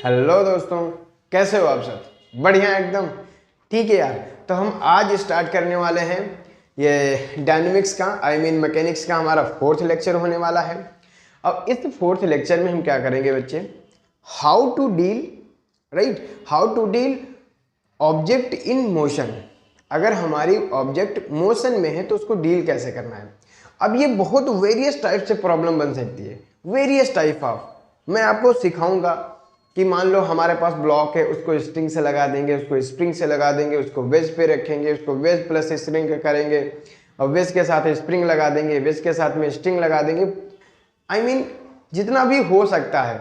Hello दोस्तों, कैसे हो आप सब? बढ़िया एकदम। ठीक है यार, तो हम आज स्टार्ट करने वाले हैं ये डायनेमिक्स का मैकेनिक्स का हमारा फोर्थ लेक्चर होने वाला है। अब इस फोर्थ लेक्चर में हम क्या करेंगे बच्चे, how to deal object in motion. अगर हमारी ऑब्जेक्ट मोशन में है तो उसको डील कैसे करना है। अब ये बहुत वेरियस टाइप से प्रॉब्लम बन सकती है, वेरियस टाइप ऑफ। मैं आपको सिखाऊंगा कि मान लो हमारे पास ब्लॉक है, उसको स्ट्रिंग से लगा देंगे, उसको स्प्रिंग से लगा देंगे, उसको वेज पे रखेंगे, उसको वेज प्लस स्ट्रिंग करेंगे और वेज के साथ स्प्रिंग लगा देंगे, वेज के साथ में स्ट्रिंग लगा देंगे। जितना भी हो सकता है,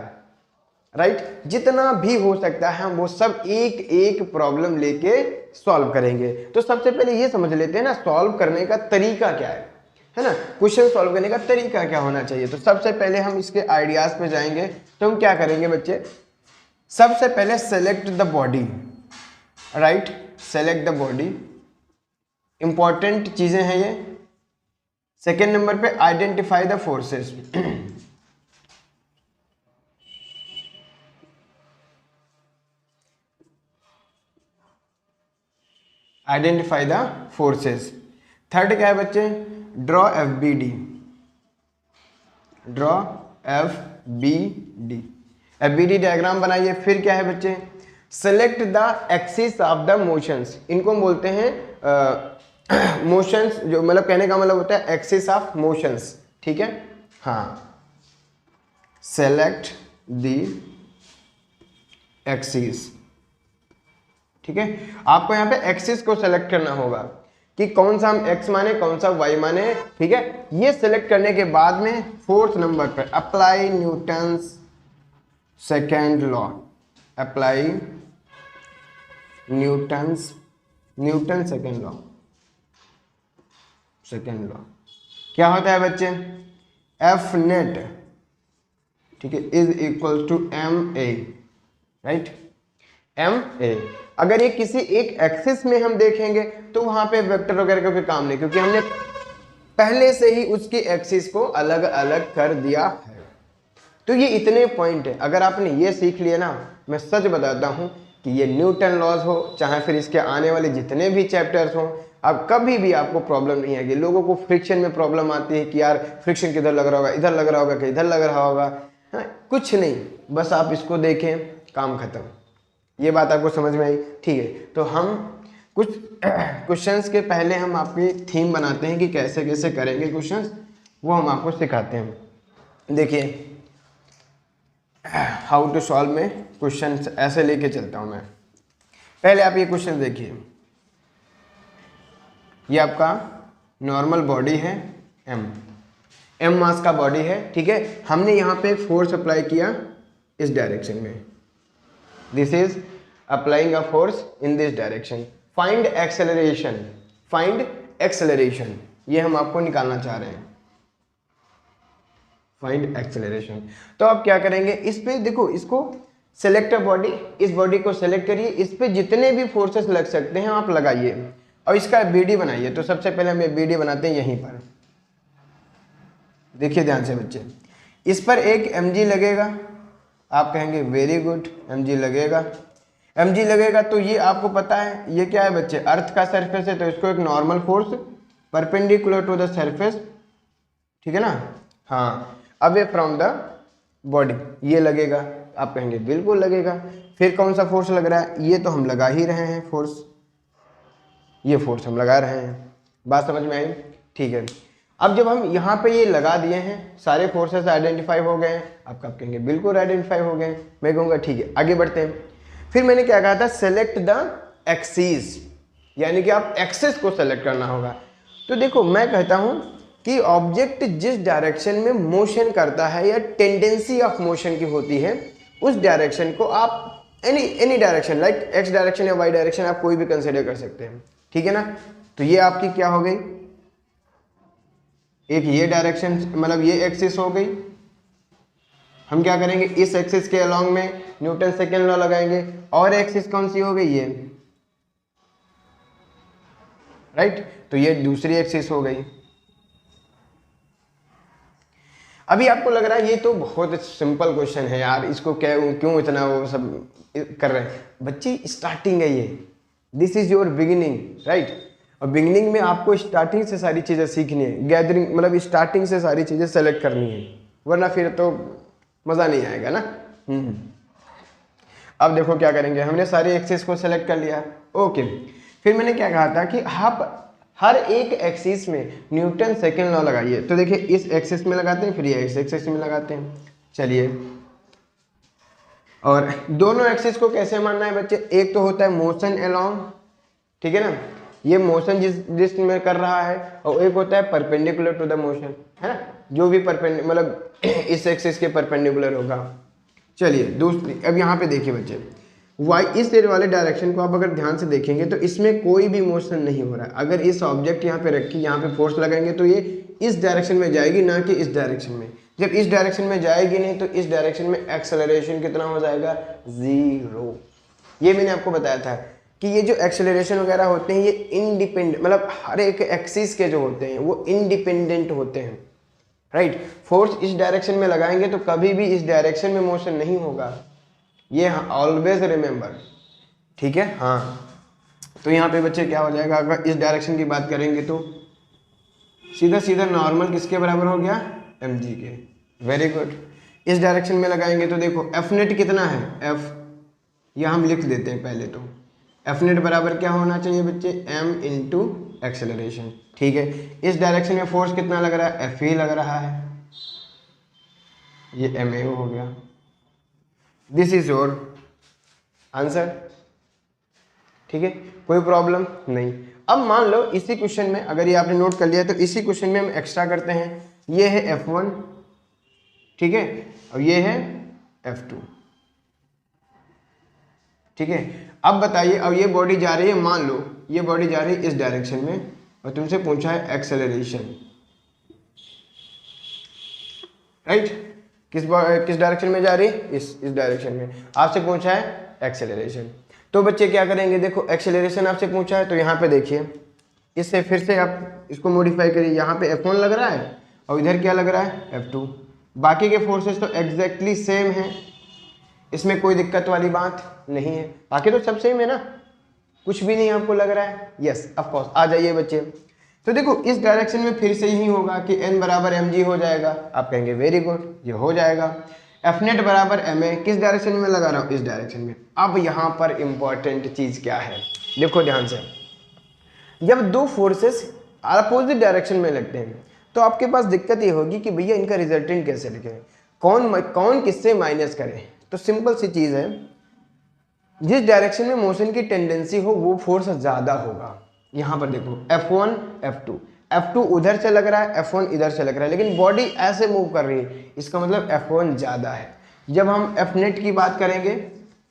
राइट, जितना भी हो सकता है हम वो सब एक एक प्रॉब्लम लेके सॉल्व करेंगे। तो सबसे पहले ये समझ लेते हैं ना, सॉल्व करने का तरीका क्या है ना, क्वेश्चन सॉल्व करने का तरीका क्या होना चाहिए। तो सबसे पहले हम इसके आइडियाज पे जाएंगे। तो हम क्या करेंगे बच्चे, सबसे पहले select the body, right, select the body, important चीजें हैं ये। सेकेंड नंबर पे identify the forces, identify the forces. Third क्या है बच्चे, draw F B D, draw F B D, F B D diagram बनाइए। फिर क्या है बच्चे, select the axis of the motions. इनको हम बोलते हैं मोशंस, जो मतलब कहने का मतलब होता है एक्सिस ऑफ मोशंस, ठीक है। हाँ, सेलेक्ट द एक्सिस, ठीक है। आपको यहाँ पे एक्सिस को सेलेक्ट करना होगा कि कौन सा हम एक्स माने, कौन सा वाई माने, ठीक है। ये सेलेक्ट करने के बाद में फोर्थ नंबर पर apply Newton's second law, apply Newton second law. Second law क्या होता है बच्चे, एफ नेट, ठीक है, is equal to m a, right, m a. अगर ये किसी एक एक्सिस में हम देखेंगे तो वहां पे वेक्टर वगैरह का कोई काम नहीं, क्योंकि हमने पहले से ही उसकी एक्सिस को अलग अलग कर दिया है। तो ये इतने पॉइंट है, अगर आपने ये सीख लिया ना, मैं सच बताता हूं कि ये न्यूटन लॉज हो, चाहे फिर इसके आने वाले जितने भी चैप्टर्स हो, अब कभी भी आपको प्रॉब्लम नहीं आएगी। लोगों को फ्रिक्शन में प्रॉब्लम आती है कि यार फ्रिक्शन किधर लग रहा होगा, इधर लग रहा होगा कि इधर लग रहा होगा। हाँ, कुछ नहीं, बस आप इसको देखें, काम खत्म। ये बात आपको समझ में आई? ठीक है, तो हम कुछ क्वेश्चंस के पहले हम आपकी थीम बनाते हैं कि कैसे कैसे करेंगे क्वेश्चंस, वो हम आपको सिखाते हैं। देखिए, हाउ टू सॉल्व में क्वेश्चन ऐसे लेके चलता हूं मैं। पहले आप ये क्वेश्चन देखिए, ये आपका नॉर्मल बॉडी है, एम मास का बॉडी है, ठीक है। हमने यहाँ पे फोर्स अप्लाई किया इस डायरेक्शन में, this is applying a force in this direction. Find acceleration, find acceleration, ये हम आपको निकालना चाह रहे हैं, फाइंड एक्सेलरेशन। तो आप क्या करेंगे, इस पे देखो, इसको सेलेक्ट अ बॉडी, इस बॉडी को सेलेक्ट करिए, इस पे जितने भी फोर्सेस लग सकते हैं आप लगाइए और इसका बीडी बनाइए। तो सबसे पहले हम ये बीडी बनाते हैं यहीं पर, देखिए ध्यान से बच्चे, इस पर एक mg लगेगा। आप कहेंगे वेरी गुड, mg लगेगा, mg लगेगा। तो ये आपको पता है ये क्या है बच्चे, अर्थ का सरफेस है, तो इसको एक normal force perpendicular to the surface, ठीक है ना। हाँ, अवे फ्रॉम द बॉडी ये लगेगा। आप कहेंगे बिल्कुल लगेगा। फिर कौन सा फोर्स लग रहा है, ये तो हम लगा ही रहे हैं फोर्स, ये फोर्स हम लगा रहे हैं। बात समझ में आई? ठीक है। अब जब हम यहाँ पे ये लगा दिए हैं, सारे फोर्सेस आइडेंटिफाई हो गए हैं, आप कब कहेंगे बिल्कुल आइडेंटिफाई हो गए। मैं कहूँगा ठीक है, आगे बढ़ते हैं। फिर मैंने क्या कहा था, सेलेक्ट द एक्सिस, यानी कि आप एक्सिस को सेलेक्ट करना होगा। तो देखो, मैं कहता हूँ कि ऑब्जेक्ट जिस डायरेक्शन में मोशन करता है या टेंडेंसी ऑफ मोशन की होती है, उस डायरेक्शन को आप any direction, like x direction या वाई डायरेक्शन, आप कोई भी कंसिडर कर सकते हैं, ठीक है ना। तो ये आपकी क्या हो गई, एक ये डायरेक्शन, मतलब ये एक्सिस हो गई। हम क्या करेंगे, इस एक्सिस के अलोंग में न्यूटन सेकेंड लॉ लगाएंगे। और एक्सिस कौन सी हो गई, ये, राइट। तो ये दूसरी एक्सिस हो गई। अभी आपको लग रहा है ये तो बहुत सिंपल क्वेश्चन है यार, इसको क्यों इतना वो सब कर रहे हैं। बच्चे स्टार्टिंग है ये, this is your beginning, right. और बिगिनिंग में आपको स्टार्टिंग से सारी चीज़ें सीखनी है, गैदरिंग मतलब स्टार्टिंग से सारी चीज़ें सेलेक्ट करनी है, वरना फिर तो मज़ा नहीं आएगा ना। अब देखो क्या करेंगे, हमने सारे एक्सिस को सेलेक्ट कर लिया, ओके। फिर मैंने क्या कहा था कि आप हर एक एक्सिस में न्यूटन सेकंड लॉ लगाइए। तो देखिए इस एक्सिस में लगाते हैं, फिर ये इस एक्सिस में लगाते हैं। चलिए, और दोनों एक्सिस को कैसे मानना है बच्चे, एक तो होता है मोशन अलोंग, ठीक है ना, ये मोशन जिस में कर रहा है, और एक होता है परपेंडिकुलर टू द मोशन, है ना, जो भी मतलब इस एक्सिस के परपेंडिकुलर होगा। चलिए दूसरी, अब यहाँ पे देखिए बच्चे, वाई इस वाले डायरेक्शन को आप अगर ध्यान से देखेंगे तो इसमें कोई भी मोशन नहीं हो रहा है। अगर इस ऑब्जेक्ट यहाँ पे रखी, यहाँ पे फोर्स लगाएंगे तो ये इस डायरेक्शन में जाएगी, ना कि इस डायरेक्शन में। जब इस डायरेक्शन में जाएगी नहीं तो इस डायरेक्शन में एक्सेलरेशन कितना हो जाएगा, 0। ये मैंने आपको बताया था कि ये जो एक्सेलरेशन वगैरह होते हैं ये इंडिपेंडेंट, मतलब हर एक एक्सिस के जो होते हैं वो इंडिपेंडेंट होते हैं, राइट। फोर्स इस डायरेक्शन में लगाएंगे तो कभी भी इस डायरेक्शन में मोशन नहीं होगा, ये ऑलवेज रिमेंबर, ठीक है। हाँ, तो यहाँ पे बच्चे क्या हो जाएगा, अगर इस डायरेक्शन की बात करेंगे तो सीधा सीधा नॉर्मल किसके बराबर हो गया, mg के, वेरी गुड। इस डायरेक्शन में लगाएंगे तो देखो एफ नेट कितना है, एफ, यह हम लिख देते हैं पहले तो, एफ नेट बराबर क्या होना चाहिए बच्चे, m इंटू एक्सेलरेशन, ठीक है। इस डायरेक्शन में फोर्स कितना लग रहा है, एफ ही लग रहा है, ये ma हो गया। दिस इज योर आंसर, ठीक है, कोई प्रॉब्लम नहीं। अब मान लो इसी क्वेश्चन में, अगर ये आपने नोट कर लिया तो इसी क्वेश्चन में हम एक्स्ट्रा करते हैं, ये है F1, ठीक है, और ये है F2, ठीक है। अब बताइए, अब ये बॉडी जा रही है, मान लो ये बॉडी जा रही है इस डायरेक्शन में, और तुमसे पूछा है एक्सेलरेशन, राइट। किस डायरेक्शन में जा रही है, इस डायरेक्शन में, आपसे पूछा है एक्सेलरेशन। तो बच्चे क्या करेंगे, देखो एक्सेलरेशन आपसे पूछा है तो यहाँ पे देखिए, इससे फिर से आप इसको मॉडिफाई करिए, यहाँ पे F1 लग रहा है और इधर क्या लग रहा है, F2। बाकी के फोर्सेस तो एग्जैक्टली सेम है, इसमें कोई दिक्कत वाली बात नहीं है, बाकी तो सब सेम है ना, कुछ भी नहीं आपको लग रहा है, यस ऑफ कोर्स। आ जाइए बच्चे, तो देखो इस डायरेक्शन में फिर से यही होगा कि n बराबर mg हो जाएगा, आप कहेंगे वेरी गुड, ये हो जाएगा। एफ नेट बराबर ma, किस डायरेक्शन में लगा रहा हूँ, इस डायरेक्शन में। अब यहाँ पर इंपॉर्टेंट चीज़ क्या है, देखो ध्यान से, जब दो फोर्सेस अपोजिट डायरेक्शन में लगते हैं तो आपके पास दिक्कत ये होगी कि भैया इनका रिजल्टेंट कैसे लिखें, कौन किससे माइनस करें। तो सिंपल सी चीज़ है, जिस डायरेक्शन में मोशन की टेंडेंसी हो वो फोर्स ज़्यादा होगा। यहाँ पर देखो F1 F2, F2 उधर से लग रहा है, F1 इधर से लग रहा है, लेकिन बॉडी ऐसे मूव कर रही है, इसका मतलब F1 ज़्यादा है। जब हम F नेट की बात करेंगे,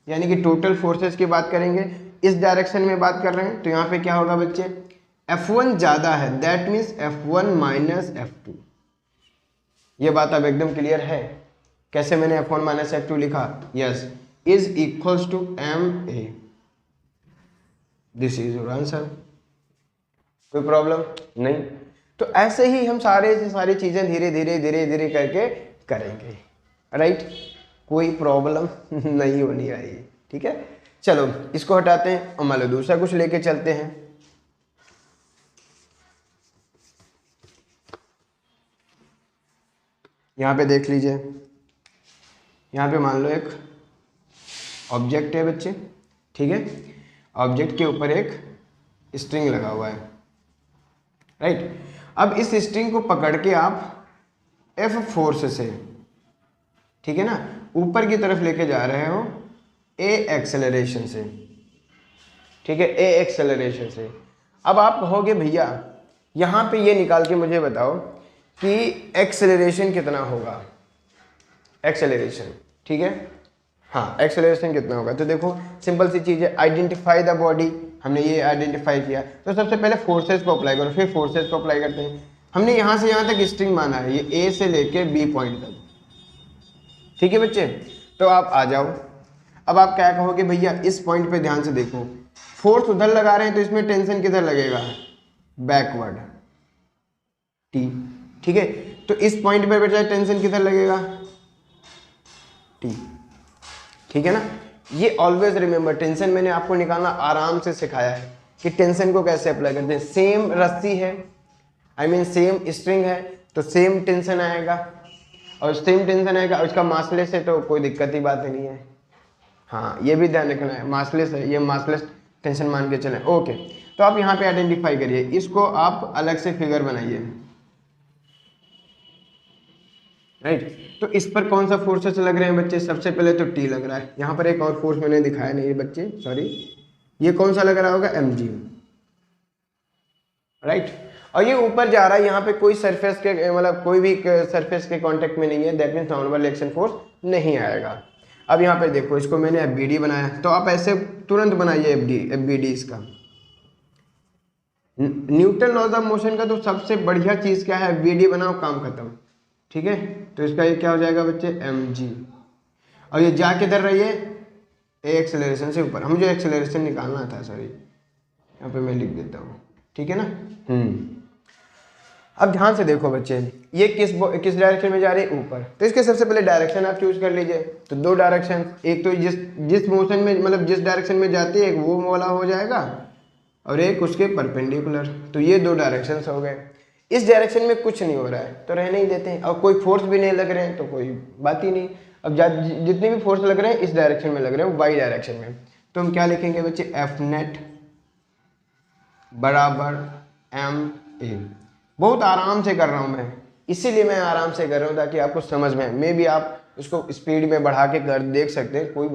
यानी कि टोटल फोर्सेस की बात करेंगे, इस डायरेक्शन में बात कर रहे हैं, तो यहाँ पे क्या होगा बच्चे, F1 ज़्यादा है, that means F1 minus F2। ये बात अब एकदम क्लियर है, कैसे मैंने F1 माइनस F2 लिखा, yes, is equals to ma, this is your answer, कोई प्रॉब्लम नहीं। तो ऐसे ही हम सारी चीजें धीरे धीरे करके करेंगे, राइट, कोई प्रॉब्लम नहीं होनी आई, ठीक है। चलो इसको हटाते हैं और मान लो दूसरा कुछ लेके चलते हैं। यहाँ पे देख लीजिए, यहाँ पे मान लो एक ऑब्जेक्ट है बच्चे, ठीक है, ऑब्जेक्ट के ऊपर एक स्ट्रिंग लगा हुआ है, राइट। अब इस स्ट्रिंग को पकड़ के आप F फोर्स से, ठीक है ना, ऊपर की तरफ लेके जा रहे हो A एक्सेलरेशन से, ठीक है, A एक्सेलरेशन से। अब आप कहोगे भैया यहाँ पे ये निकाल के मुझे बताओ कि एक्सेलरेशन कितना होगा, एक्सेलरेशन, ठीक है, हाँ, एक्सेलरेशन कितना होगा। तो देखो सिंपल सी चीज़ है, आइडेंटिफाई द बॉडी, हमने ये आइडेंटिफाई किया, तो सबसे पहले फोर्सेस को अप्लाई करो, फिर फोर्सेस को अप्लाई करते हैं। हमने यहाँ से यहाँ तक स्ट्रिंग माना है, ये A से लेके B पॉइंट तक, ठीक है बच्चे। तो आप आ जाओ, अब आप क्या कहोगे, भैया इस पॉइंट पे ध्यान से देखो, फोर्स उधर लगा रहे हैं तो इसमें टेंशन किधर लगेगा, बैकवर्ड, T, ठीक है। तो इस पॉइंट पे बचा टेंशन किधर लगेगा, टी, ठीक है ना। ये ऑलवेज रिमेंबर, टेंशन मैंने आपको निकालना आराम से सिखाया है कि टेंशन को कैसे अप्लाई करते हैं। सेम रस्सी है, आई मीन सेम स्ट्रिंग है, तो सेम टेंशन आएगा, और सेम टेंशन आएगा, उसका मासलेस है तो कोई दिक्कत ही बात नहीं है। हाँ ये भी ध्यान रखना है, मासलेस है, ये मासलेस टेंशन मान के चलें। ओके, तो आप यहाँ पे आइडेंटिफाई करिए, इसको आप अलग से फिगर बनाइए, राइट। तो इस पर कौन सा फोर्सेस लग रहे हैं बच्चे, सबसे पहले तो टी लग रहा है। यहाँ पर एक और फोर्स मैंने दिखाया नहीं है बच्चे, सॉरी, ये कौन सा लग रहा होगा, mg, राइट। और ये ऊपर जा रहा है, यहाँ पे कोई सरफेस के मतलब कोई भी सरफेस के कांटेक्ट में नहीं है, that means normal action force नहीं आएगा। अब यहाँ पे देखो, इसको मैंने FBD बनाया, तो आप ऐसे तुरंत बनाइए FBD इसका। न्यूटन लॉज ऑफ मोशन का तो सबसे बढ़िया चीज क्या है, FBD बनाओ, काम खत्म, ठीक है। तो इसका ये क्या हो जाएगा बच्चे, mg, और ये जा किधर रही है, ए एक्सेलरेशन से ऊपर, हम जो एक्सेलरेशन निकालना था, सॉरी यहाँ पे मैं लिख देता हूँ, ठीक है ना। अब ध्यान से देखो बच्चे, ये किस डायरेक्शन में जा रही है, ऊपर, तो इसके सबसे पहले डायरेक्शन आप चूज कर लीजिए। तो दो डायरेक्शन, एक तो जिस मोशन में मतलब जिस डायरेक्शन में जाती है, एक वो वाला हो जाएगा और एक उसके परपेंडिकुलर, तो ये दो डायरेक्शंस हो गए। इस डायरेक्शन में कुछ नहीं हो रहा है तो रहने ही देते हैं, और कोई फोर्स भी नहीं लग रहे हैं तो कोई बात ही नहीं। अब जितने भी फोर्स लग रहे हैं इस डायरेक्शन में लग रहे हैं, वाई डायरेक्शन में, तो हम क्या लिखेंगे बच्चे, एफ नेट बराबर ma। बहुत आराम से कर रहा हूँ मैं, इसीलिए मैं आराम से कर रहा हूँ ताकि आपको समझ में, मे भी आप उसको स्पीड में बढ़ा के कर देख सकते हैं, कोई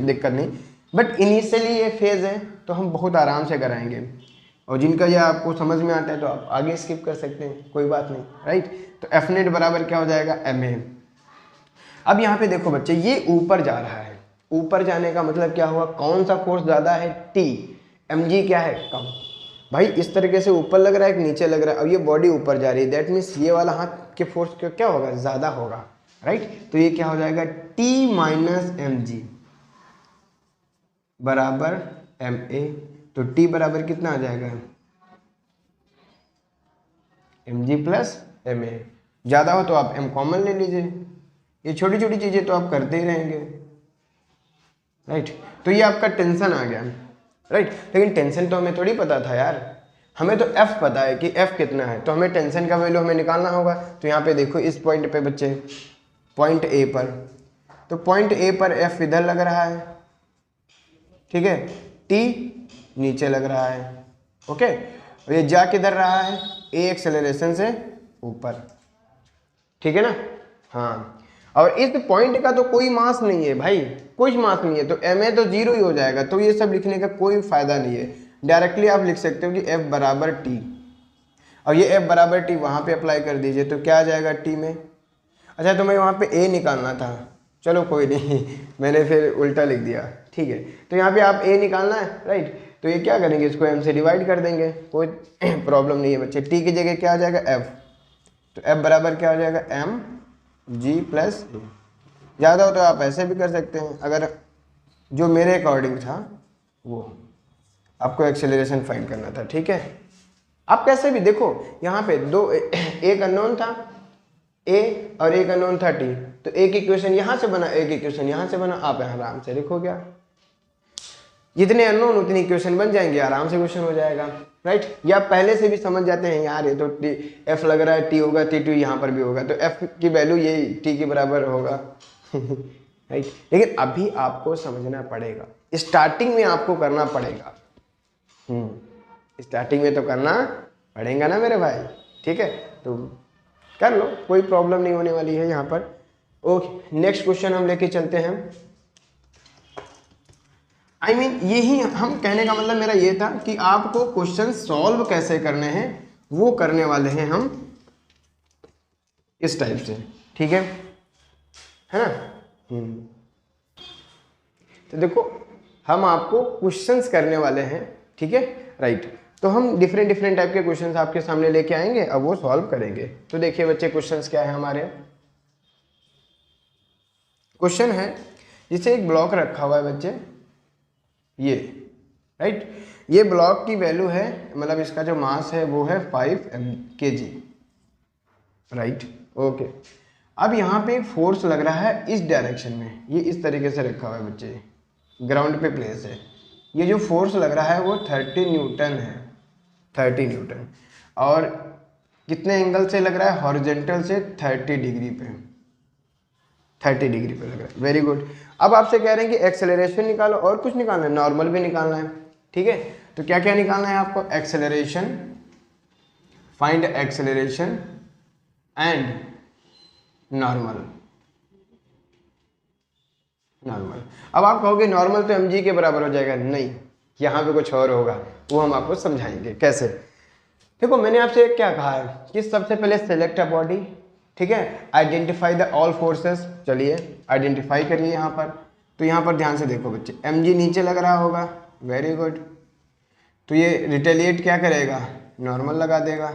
दिक्कत नहीं, बट इनिशियली ये फेज है तो हम बहुत आराम से कराएंगे, और जिनका ये आपको समझ में आता है तो आप आगे स्किप कर सकते हैं, कोई बात नहीं, राइट। तो एफ नेट बराबर क्या हो जाएगा, ma। अब यहाँ पे देखो बच्चे, ये ऊपर जा रहा है, ऊपर जाने का मतलब क्या हुआ, कौन सा फोर्स ज्यादा है, T, mg क्या है, कम। भाई इस तरीके से ऊपर लग रहा है, एक नीचे लग रहा है, अब ये बॉडी ऊपर जा रही है, दैट मीन्स ये वाला हाथ के फोर्स क्या होगा, ज्यादा होगा, राइट। तो ये क्या हो जाएगा, T माइनस mg बराबर ma। तो T बराबर कितना आ जाएगा, mg प्लस ma। ज्यादा हो तो आप m कॉमन ले लीजिए, ये छोटी छोटी चीजें तो आप करते ही रहेंगे, राइट। तो ये आपका टेंशन आ गया, राइट। लेकिन टेंशन तो हमें थोड़ी पता था यार, हमें तो F पता है कि F कितना है, तो हमें टेंशन का वैल्यू हमें निकालना होगा। तो यहाँ पे देखो, इस पॉइंट पे बच्चे, पॉइंट A पर, तो पॉइंट A पर F इधर लग रहा है, ठीक है, T नीचे लग रहा है, ओके। और ये जा किधर रहा है, A एक्सेलरेशन से ऊपर, ठीक है ना। हाँ, और इस पॉइंट का तो कोई मास नहीं है भाई, कुछ मास नहीं है, तो ma तो जीरो ही हो जाएगा, तो ये सब लिखने का कोई फायदा नहीं है। डायरेक्टली आप लिख सकते हो कि F बराबर T, और ये F बराबर T वहाँ पे अप्लाई कर दीजिए, तो क्या आ जाएगा T में। अच्छा, तो मैं वहाँ पे A निकालना था, चलो कोई नहीं मैंने फिर उल्टा लिख दिया, ठीक है। तो यहाँ पे आप A निकालना है, राइट। तो ये क्या करेंगे, इसको M से डिवाइड कर देंगे, कोई प्रॉब्लम नहीं है बच्चे। T की जगह क्या आ जाएगा, F, तो F बराबर क्या हो जाएगा, mg प्लस a। ज़्यादा हो तो आप ऐसे भी कर सकते हैं, अगर जो मेरे अकॉर्डिंग था वो, आपको एक्सेलरेशन फाइंड करना था, ठीक है। आप कैसे भी देखो, यहाँ पे दो, एक अननोन था a और एक अननोन था t, तो एक इक्वेशन यहाँ से बना, एक इक्वेशन यहाँ से बना, आप आराम से लिखो, क्या जितने अननोन उतनी इक्वेशन बन जाएंगे, आराम से क्वेश्चन हो जाएगा, राइट। या पहले से भी समझ जाते हैं यार, ये तो F लग रहा है, T होगा, T2 यहाँ पर भी होगा, तो F की वैल्यू ये T के बराबर होगा राइट। लेकिन अभी आपको समझना पड़ेगा, स्टार्टिंग में आपको करना पड़ेगा, स्टार्टिंग में तो करना पड़ेगा ना मेरे भाई, ठीक है। तो कर लो, कोई प्रॉब्लम नहीं होने वाली है यहाँ पर। ओके, नेक्स्ट क्वेश्चन हम लेके चलते हैं। आई मीन यही हम कहने का मतलब मेरा ये था कि आपको क्वेश्चन सॉल्व कैसे करने हैं वो करने वाले हैं हम इस टाइप से, ठीक है ना। तो देखो, हम आपको क्वेश्चंस करने वाले हैं, ठीक है, राइट। तो हम डिफरेंट डिफरेंट टाइप के क्वेश्चंस आपके सामने लेके आएंगे, अब वो सॉल्व करेंगे। तो देखिए बच्चे, क्वेश्चंस क्या है हमारे। क्वेश्चन है, जिसे एक ब्लॉक रखा हुआ है बच्चे, ये, राइट। ये ब्लॉक की वैल्यू है, मतलब इसका जो मास है वो है 5 kg, राइट, ओके। अब यहाँ पे एक फोर्स लग रहा है इस डायरेक्शन में, ये इस तरीके से रखा हुआ है बच्चे, ग्राउंड पे प्लेस है। ये जो फोर्स लग रहा है वो 30 न्यूटन है, 30 न्यूटन। और कितने एंगल से लग रहा है? हॉरिजेंटल से 30 डिग्री पे, 30 डिग्री पे लग रहा है। Very good. अब आपसे कह रहे हैं कि एक्सेलरेशन निकालो, और कुछ निकालना है, नॉर्मल भी निकालना है, ठीक है। तो क्या क्या निकालना है आपको? Acceleration, find acceleration and normal. Normal, अब आप कहोगे नॉर्मल तो mg के बराबर हो जाएगा, नहीं, यहाँ पे कुछ और होगा, वो हम आपको समझाएंगे कैसे। देखो मैंने आपसे क्या कहा है कि सबसे पहले सेलेक्ट अ बॉडी, ठीक है, आइडेंटिफाई द ऑल फोर्सेस। चलिए आइडेंटिफाई करिए यहाँ पर। तो यहाँ पर ध्यान से देखो बच्चे, mg नीचे लग रहा होगा, वेरी गुड। तो ये रिटेलिएट क्या करेगा? नॉर्मल लगा देगा,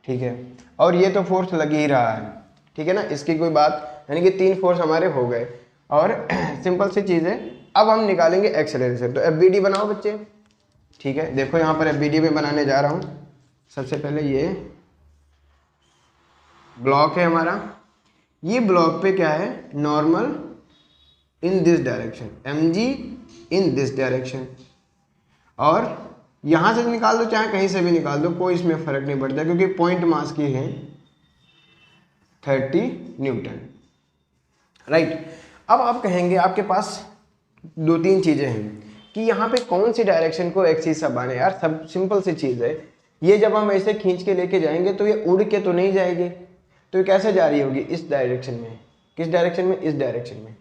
ठीक है। और ये तो फोर्स लग ही रहा है, ठीक है ना, इसकी कोई बात, यानी कि 3 फोर्स हमारे हो गए। और सिंपल सी चीज़ है। अब हम निकालेंगे एक्सेलरेशन। तो FBD बनाओ बच्चे, ठीक है। देखो यहाँ पर FBD में बनाने जा रहा हूँ। सबसे पहले ये ब्लॉक है हमारा, ये ब्लॉक पे क्या है? Normal in this direction, mg in this direction. और यहाँ से निकाल दो चाहे कहीं से भी निकाल दो, कोई इसमें फर्क नहीं पड़ता, क्योंकि पॉइंट मास की है 30 न्यूटन, राइट। अब आप कहेंगे आपके पास 2-3 चीज़ें हैं कि यहाँ पे कौन सी डायरेक्शन को एक्सिस अब आने। यार सब सिंपल सी चीज़ है, ये जब हम ऐसे खींच के लेके जाएंगे तो ये उड़ के तो नहीं जाएगी, तो ये कैसे जा रही होगी? इस डायरेक्शन में। किस डायरेक्शन में? इस डायरेक्शन में,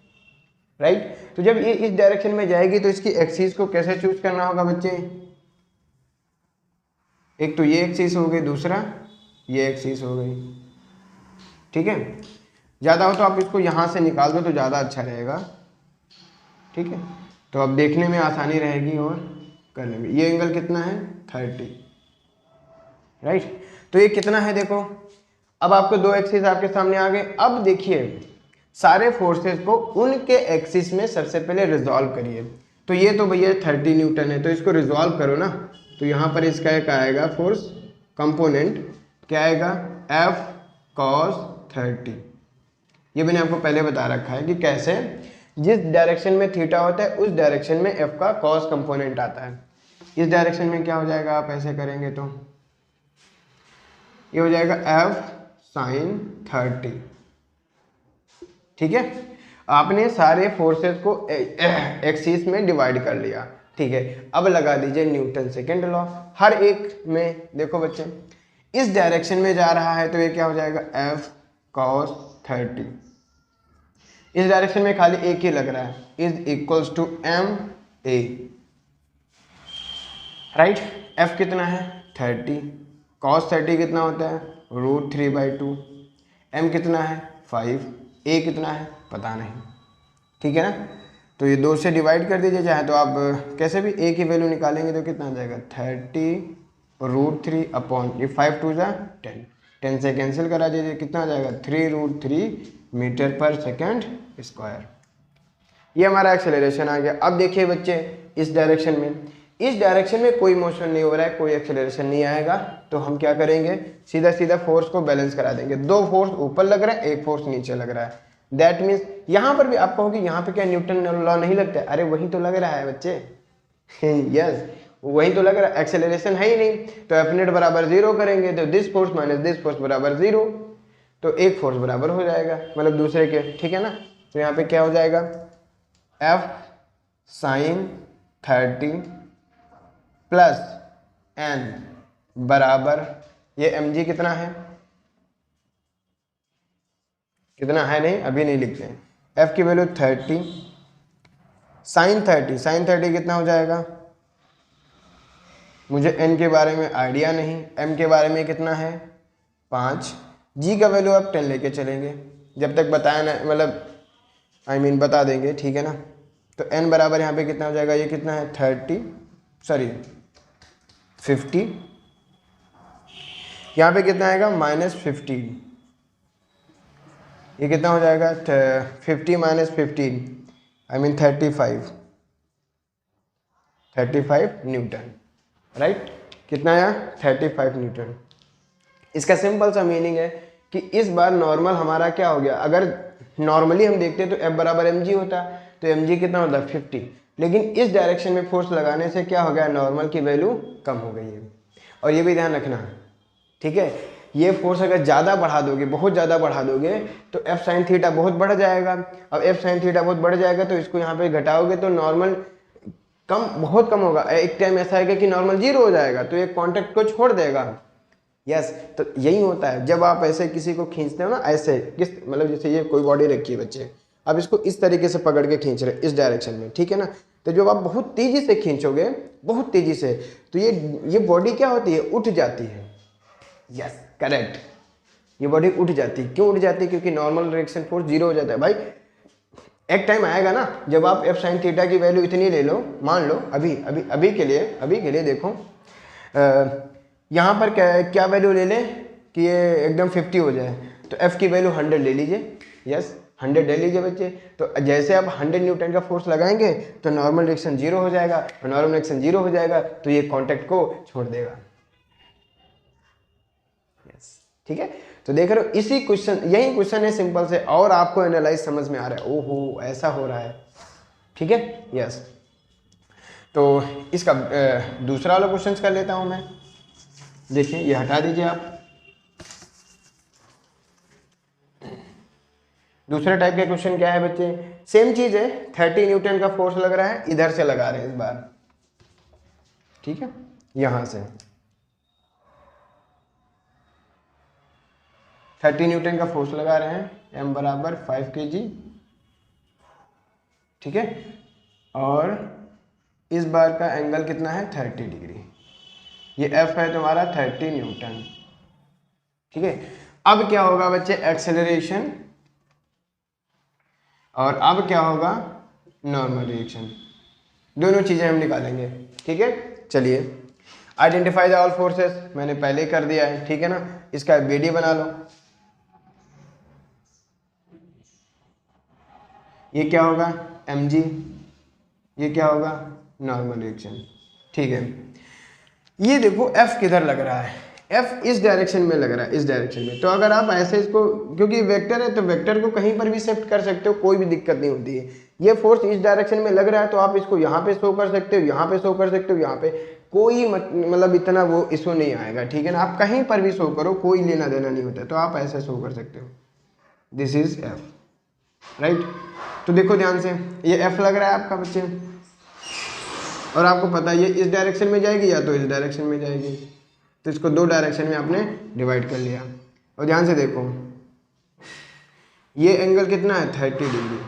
राइट। तो जब ये इस डायरेक्शन में जाएगी तो इसकी एक्सिस को कैसे चूज करना होगा बच्चे? एक तो ये एक्सिस हो गई, दूसरा ये एक्सिस हो गई, ठीक है। ज़्यादा हो तो आप इसको यहाँ से निकाल दो तो ज़्यादा अच्छा रहेगा, ठीक है। तो अब देखने में आसानी रहेगी और करने में। ये एंगल कितना है? 30, राइट। तो ये कितना है देखो, अब आपको 2 एक्सिस आपके सामने आ गए। अब देखिए सारे फोर्सेस को उनके एक्सिस में सबसे पहले रिजॉल्व करिए। तो ये तो भैया 30 न्यूटन है, तो इसको रिजॉल्व करो ना। तो यहाँ पर इसका एक आएगा फोर्स कंपोनेंट, क्या आएगा? F cos 30। ये मैंने आपको पहले बता रखा है कि कैसे, जिस डायरेक्शन में थीटा होता है उस डायरेक्शन में F का cos कंपोनेंट आता है। इस डायरेक्शन में क्या हो जाएगा? आप ऐसे करेंगे तो ये हो जाएगा F sin 30, ठीक है। आपने सारे फोर्सेस को एक्सिस में डिवाइड कर लिया, ठीक है। अब लगा दीजिए न्यूटन सेकेंड लॉ हर एक में। देखो बच्चे इस डायरेक्शन में जा रहा है तो ये क्या हो जाएगा? F cos 30। इस डायरेक्शन में खाली एक ही लग रहा है, is equals to ma, right. F कितना है? 30। cos 30 कितना होता है? √3/2। m कितना है? 5। a कितना है? पता नहीं, ठीक है ना। तो ये 2 से डिवाइड कर दीजिए, चाहे तो आप कैसे भी a की वैल्यू निकालेंगे तो कितना आ जाएगा? 30√3 अपॉन ये 5 2 जा 10, 10 से कैंसिल करा दीजिए, कितना आ जाएगा? 3√3 मीटर पर सेकेंड स्क्वायर। ये हमारा एक्सेलरेशन आ गया। अब देखिए बच्चे इस डायरेक्शन में कोई मोशन नहीं हो रहा है, कोई एक्सेलरेशन नहीं आएगा, तो हम क्या करेंगे? सीधा सीधा फोर्स को बैलेंस करा देंगे। 2 फोर्स ऊपर लग रहा है, 1 फोर्स नीचे लग रहा है। दैट मीन्स यहाँ पर भी आप कहोगे यहाँ पे क्या न्यूटन लॉ नहीं लगता है? अरे वही तो लग रहा है बच्चे यस वही तो लग रहा है, एक्सेलरेशन है ही नहीं। तो एफ नेट बराबर 0 करेंगे तो this force minus this force बराबर 0, तो एक फोर्स बराबर हो जाएगा, मतलब दूसरे के, ठीक है ना। तो यहाँ पे क्या हो जाएगा? F sin 30 प्लस n बराबर, ये mg कितना है? कितना है? नहीं अभी नहीं लिखते हैं। F की वैल्यू 30, sin 30 कितना हो जाएगा? मुझे n के बारे में आइडिया नहीं, m के बारे में कितना है? 5। g का वैल्यू आप 10 लेके चलेंगे, जब तक बताया ना, मतलब बता देंगे, ठीक है ना। तो n बराबर यहाँ पे कितना हो जाएगा? ये कितना है? 50, यहाँ पे कितना आएगा? -15। ये कितना हो जाएगा? 50 - 15 35 न्यूटन, राइट। कितना आया? 35 न्यूटन। इसका सिंपल सा मीनिंग है कि इस बार नॉर्मल हमारा क्या हो गया, अगर नॉर्मली हम देखते तो F बराबर mg होता, तो mg कितना होता 50, लेकिन इस डायरेक्शन में फोर्स लगाने से क्या हो गया, नॉर्मल की वैल्यू कम हो गई है। और ये भी ध्यान रखना, ठीक है, ये फोर्स अगर ज़्यादा बढ़ा दोगे, बहुत ज़्यादा बढ़ा दोगे तो F साइन थीटा बहुत बढ़ जाएगा। अब F साइन थीटा बहुत बढ़ जाएगा तो इसको यहाँ पे घटाओगे तो नॉर्मल कम, बहुत कम होगा। एक टाइम ऐसा आएगा कि नॉर्मल 0 हो जाएगा, तो ये कॉन्टेक्ट को छोड़ देगा। यस, तो यही होता है जब आप ऐसे किसी को खींचते हो ना, ऐसे किस मतलब जैसे ये कोई बॉडी रखी है बच्चे, अब इसको इस तरीके से पकड़ के खींच रहे इस डायरेक्शन में, ठीक है ना, तो जब आप बहुत तेजी से खींचोगे, बहुत तेजी से, तो ये बॉडी क्या होती है, उठ जाती है। यस करेक्ट, ये बॉडी उठ जाती है। क्यों उठ जाती है, क्योंकि नॉर्मल रिएक्शन फोर्स 0 हो जाता है। भाई एक टाइम आएगा ना जब आप F साइन थीटा की वैल्यू इतनी ले लो, मान लो अभी के लिए देखो, यहाँ पर क्या वैल्यू ले लें कि ये एकदम 50 हो जाए, तो F की वैल्यू 100 ले लीजिए। यस 100 ले लीजिए बच्चे, तो जैसे आप 100 न्यूटन का फोर्स लगाएंगे तो नॉर्मल रिएक्शन 0 हो जाएगा, और नॉर्मल रिएक्शन 0 हो जाएगा तो ये कॉन्टैक्ट को छोड़ देगा। यस ठीक है, तो देख रहे हो, इसी क्वेश्चन, यही क्वेश्चन है सिंपल से, और आपको एनालाइज समझ में आ रहा है, ओहो ऐसा हो रहा है, ठीक है। यस, तो इसका दूसरा वाला क्वेश्चन कर लेता हूं मैं। देखिए ये हटा दीजिए आप। दूसरा टाइप का क्वेश्चन क्या है बच्चे, सेम चीज है, 30 न्यूटन का फोर्स लग रहा है, इधर से लगा रहे हैं इस बार, ठीक है, यहां से 30 न्यूटन का फोर्स लगा रहे हैं, m बराबर 5 kg, ठीक है, और इस बार का एंगल कितना है 30 डिग्री, ये F है तुम्हारा 30 न्यूटन, ठीक है। अब क्या होगा बच्चे, एक्सेलरेशन, और अब क्या होगा, नॉर्मल रिएक्शन, दोनों चीजें हम निकालेंगे, ठीक है। चलिए, आइडेंटिफाई द ऑल फोर्सेस मैंने पहले ही कर दिया है, ठीक है ना, इसका BD बना लो। ये क्या होगा mg, ये क्या होगा नॉर्मल रिएक्शन, ठीक है। ये देखो F किधर लग रहा है, F इस डायरेक्शन में लग रहा है, इस डायरेक्शन में, तो अगर आप ऐसे इसको, क्योंकि वेक्टर है तो वेक्टर को कहीं पर भी शिफ्ट कर सकते हो, कोई भी दिक्कत नहीं होती है। ये फोर्स इस डायरेक्शन में लग रहा है तो आप इसको यहाँ पे शो कर सकते हो, यहाँ पे शो कर सकते हो, यहाँ पे कोई मतलब इतना वो इशू नहीं आएगा, ठीक है ना, आप कहीं पर भी शो करो, कोई लेना देना नहीं होता, तो आप ऐसे शो कर सकते हो, दिस इज F, राइट। तो देखो ध्यान से, ये F लग रहा है आपका बच्चे, और आपको पता है ये इस डायरेक्शन में जाएगी या तो इस डायरेक्शन में जाएगी, तो इसको दो डायरेक्शन में आपने डिवाइड कर लिया। और ध्यान से देखो, ये एंगल कितना है 30 डिग्री,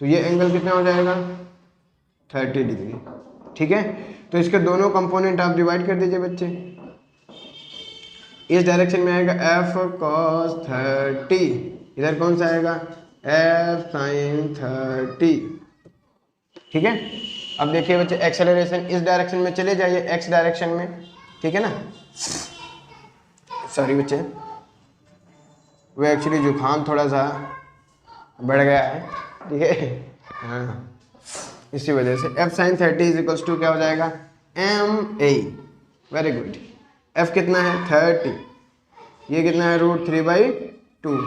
तो ये एंगल कितना हो जाएगा 30 डिग्री, ठीक है। तो इसके दोनों कंपोनेंट आप डिवाइड कर दीजिए बच्चे, इस डायरेक्शन में आएगा F cos 30, इधर कौन सा आएगा F sin 30, ठीक है। अब देखिए बच्चे, एक्सेलरेशन इस डायरेक्शन में चले जाइए, x डायरेक्शन में, ठीक है ना, सॉरी बच्चे, वो एक्चुअली जुकाम थोड़ा सा बढ़ गया है, ठीक है, हाँ, इसी वजह से F sin 30 is equals to क्या हो जाएगा ma, वेरी गुड। F कितना है 30, ये कितना है √3/2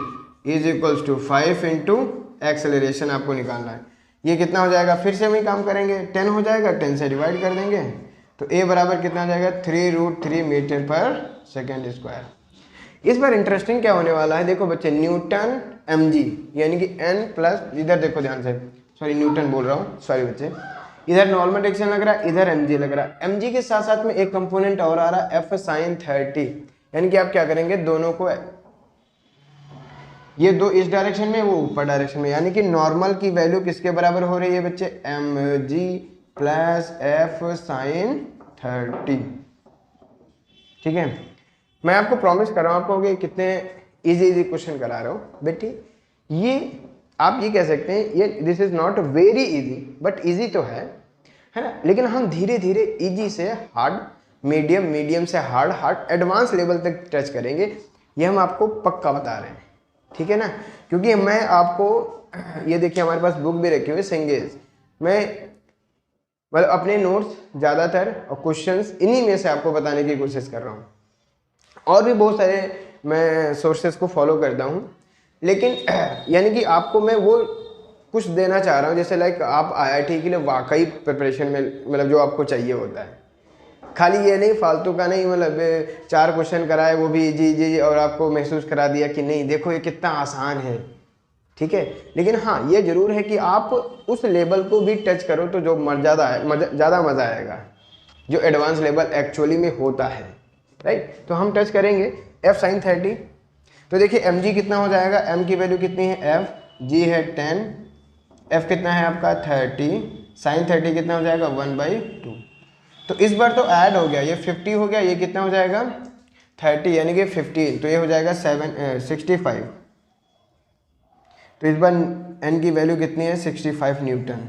is equals to 5 into acceleration आपको निकालना है, ये कितना हो जाएगा, फिर से वही काम करेंगे, 10 हो जाएगा, 10 से डिवाइड कर देंगे, तो a बराबर कितना हो जाएगा 3√3 मीटर पर सेकेंड स्क्वायर। इस बार इंटरेस्टिंग क्या होने वाला है, देखो बच्चे, न्यूटन mg, यानी कि n प्लस, इधर देखो ध्यान से, सॉरी न्यूटन बोल रहा हूँ, सॉरी बच्चे, इधर नॉर्मल डायरेक्शन लग रहा है, इधर mg लग रहा है, mg के साथ साथ में एक कंपोनेंट और आ रहा है F sin 30, यानी कि आप क्या करेंगे, दोनों को, ये दो इस डायरेक्शन में, वो ऊपर डायरेक्शन में, यानी कि नॉर्मल की वैल्यू किसके बराबर हो रही है बच्चे, mg प्लस F sin 30, ठीक है। मैं आपको प्रॉमिस कर रहा हूँ, आपको कि कितने इजी क्वेश्चन करा रहा हूँ बेटी, ये आप ये कह सकते हैं, ये this is not very easy, but easy तो है ना, लेकिन हम धीरे धीरे इजी से हार्ड, मीडियम, मीडियम से हार्ड, हार्ड एडवांस लेवल तक टच करेंगे, ये हम आपको पक्का बता रहे हैं, ठीक है ना। क्योंकि मैं आपको, ये देखिए हमारे पास बुक भी रखी हुई है सिंगेज, मैं मतलब अपने नोट्स ज़्यादातर और क्वेश्चंस इन्हीं में से आपको बताने की कोशिश कर रहा हूँ। और भी बहुत सारे मैं सोर्सेज को फॉलो करता हूँ, लेकिन यानी कि आपको मैं वो कुछ देना चाह रहा हूँ जैसे लाइक आप IIT के लिए वाकई प्रिपरेशन में मतलब जो आपको चाहिए होता है, खाली ये नहीं फालतू का नहीं, मतलब 4 क्वेश्चन कराए वो भी इजी इजी और आपको महसूस करा दिया कि नहीं देखो ये कितना आसान है, ठीक है। लेकिन हाँ ये जरूर है कि आप उस लेवल को भी टच करो तो जो ज़्यादा मज़ा आएगा, जो एडवांस लेवल एक्चुअली में होता है, राइट। तो हम टच करेंगे f sin 30। तो देखिए mg कितना हो जाएगा, m की वैल्यू कितनी है f, g है 10, f कितना है आपका 30, sin 30 कितना हो जाएगा 1/2। तो इस बार तो ऐड हो गया, ये 50 हो गया, ये कितना हो जाएगा 30 यानी कि 15, तो ये हो जाएगा 65। तो इस बार n की वैल्यू कितनी है 65 न्यूटन,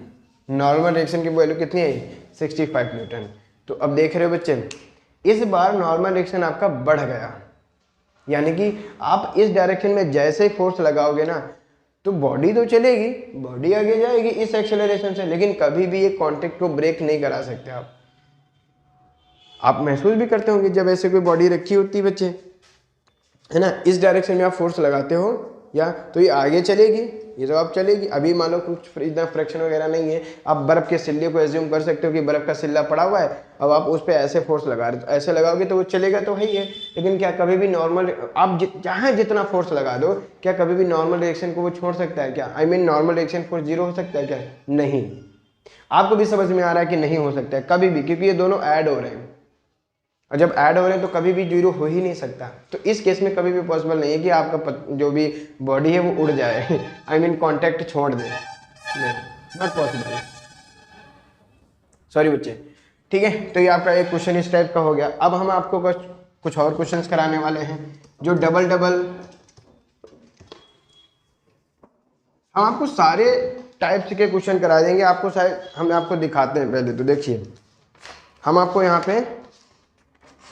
नॉर्मल रिएक्शन की वैल्यू कितनी है 65 न्यूटन। तो अब देख रहे हो बच्चे, इस बार नॉर्मल रिएक्शन आपका बढ़ गया, यानी कि आप इस डायरेक्शन में जैसे ही फोर्स लगाओगे ना तो बॉडी तो चलेगी, बॉडी आगे जाएगी इस एक्सेलरेशन से, लेकिन कभी भी ये कांटेक्ट को ब्रेक नहीं करा सकते आप महसूस भी करते होंगे जब ऐसे कोई बॉडी रखी होती है बच्चे, है ना, इस डायरेक्शन में आप फोर्स लगाते हो या तो ये आगे चलेगी, ये तो आप चलेगी। अभी मान लो कुछ इतना फ्रैक्शन वगैरह नहीं है, आप बर्फ के सिल्ले को एज्यूम कर सकते हो कि बर्फ का सिल्ला पड़ा हुआ है, अब आप उस पर ऐसे फोर्स लगा रहे हो, तो ऐसे लगाओगे तो वो चलेगा तो है ही है। लेकिन क्या कभी भी नॉर्मल आप चाहे जितना फोर्स लगा दो, क्या कभी भी नॉर्मल रिएक्शन को वो छोड़ सकता है क्या? I mean normal reaction force 0 हो सकता है क्या? नहीं। आपको भी समझ में आ रहा है कि नहीं हो सकता है कभी भी, क्योंकि ये दोनों ऐड हो रहे हैं, और जब ऐड हो रहे हैं तो कभी भी 0 हो ही नहीं सकता। तो इस केस में कभी भी पॉसिबल नहीं है कि आपका जो भी बॉडी है वो उड़ जाए, आई मीन कांटेक्ट छोड़ दे, नहीं, नॉट पॉसिबल। सॉरी बच्चे, ठीक है। तो ये आपका एक क्वेश्चन इस टाइप का हो गया। अब हम आपको कुछ और क्वेश्चंस कराने वाले हैं जो डबल हम आपको सारे टाइप्स के क्वेश्चन करा देंगे। आपको शायद हम आपको दिखाते हैं, पहले तो देखिए हम आपको यहाँ पे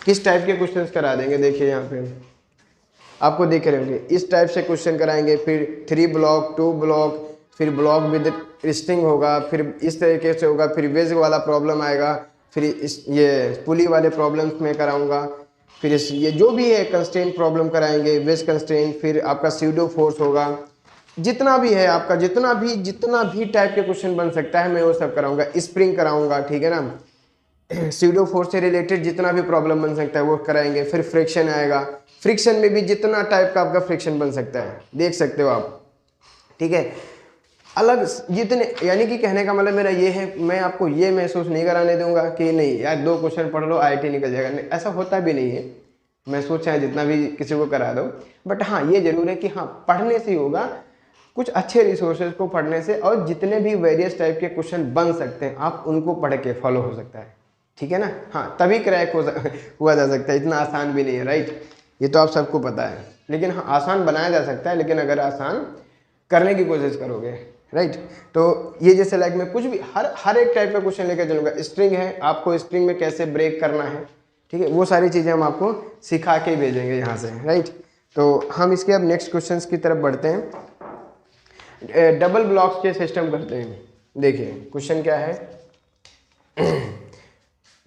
किस टाइप के क्वेश्चंस करा देंगे। देखिए यहाँ पे आपको देख रहे होंगे इस टाइप से क्वेश्चन कराएंगे, फिर 3 ब्लॉक 2 ब्लॉक, फिर ब्लॉक विद रिस्टिंग होगा, फिर इस तरीके से होगा, फिर वेज वाला प्रॉब्लम आएगा, फिर ये पुली वाले प्रॉब्लम्स में कराऊंगा, फिर ये जो भी है कंस्ट्रेंट प्रॉब्लम कराएंगे, वेज कंस्ट्रेंट, फिर आपका स्यूडो फोर्स होगा, जितना भी है आपका जितना भी टाइप के क्वेश्चन बन सकता है मैं वो सब कराऊंगा। स्प्रिंग कराऊंगा, ठीक है ना, स्यूडो फोर्स से रिलेटेड जितना भी प्रॉब्लम बन सकता है वो कराएंगे। फिर फ्रिक्शन आएगा, फ्रिक्शन में भी जितना टाइप का आपका फ्रिक्शन बन सकता है देख सकते हो आप, ठीक है। अलग जितने, यानी कि कहने का मतलब मेरा ये है, मैं आपको ये महसूस नहीं कराने दूंगा कि नहीं यार 2 क्वेश्चन पढ़ लो IIT निकल जाएगा, नहीं, ऐसा होता भी नहीं है। मैं सोचा जितना भी किसी को करा दो, बट हाँ ये जरूर है कि हाँ पढ़ने से ही होगा, कुछ अच्छे रिसोर्सेज को पढ़ने से, और जितने भी वेरियस टाइप के क्वेश्चन बन सकते हैं आप उनको पढ़ के फॉलो हो सकता है, ठीक है ना। हाँ तभी क्रैक हुआ जा सकता है, इतना आसान भी नहीं है, राइट। ये तो आप सबको पता है, लेकिन हाँ आसान बनाया जा सकता है, लेकिन अगर आसान करने की कोशिश करोगे, राइट। तो ये जैसे लाइक मैं कुछ भी हर एक टाइप का क्वेश्चन लेकर चलूँगा। स्ट्रिंग है, आपको स्ट्रिंग में कैसे ब्रेक करना है, ठीक है, वो सारी चीज़ें हम आपको सिखा के भेजेंगे यहाँ से, राइट। तो हम इसके अब नेक्स्ट क्वेश्चन की तरफ बढ़ते हैं। डबल ब्लॉक्स के सिस्टम करते हैं। देखिए क्वेश्चन क्या है,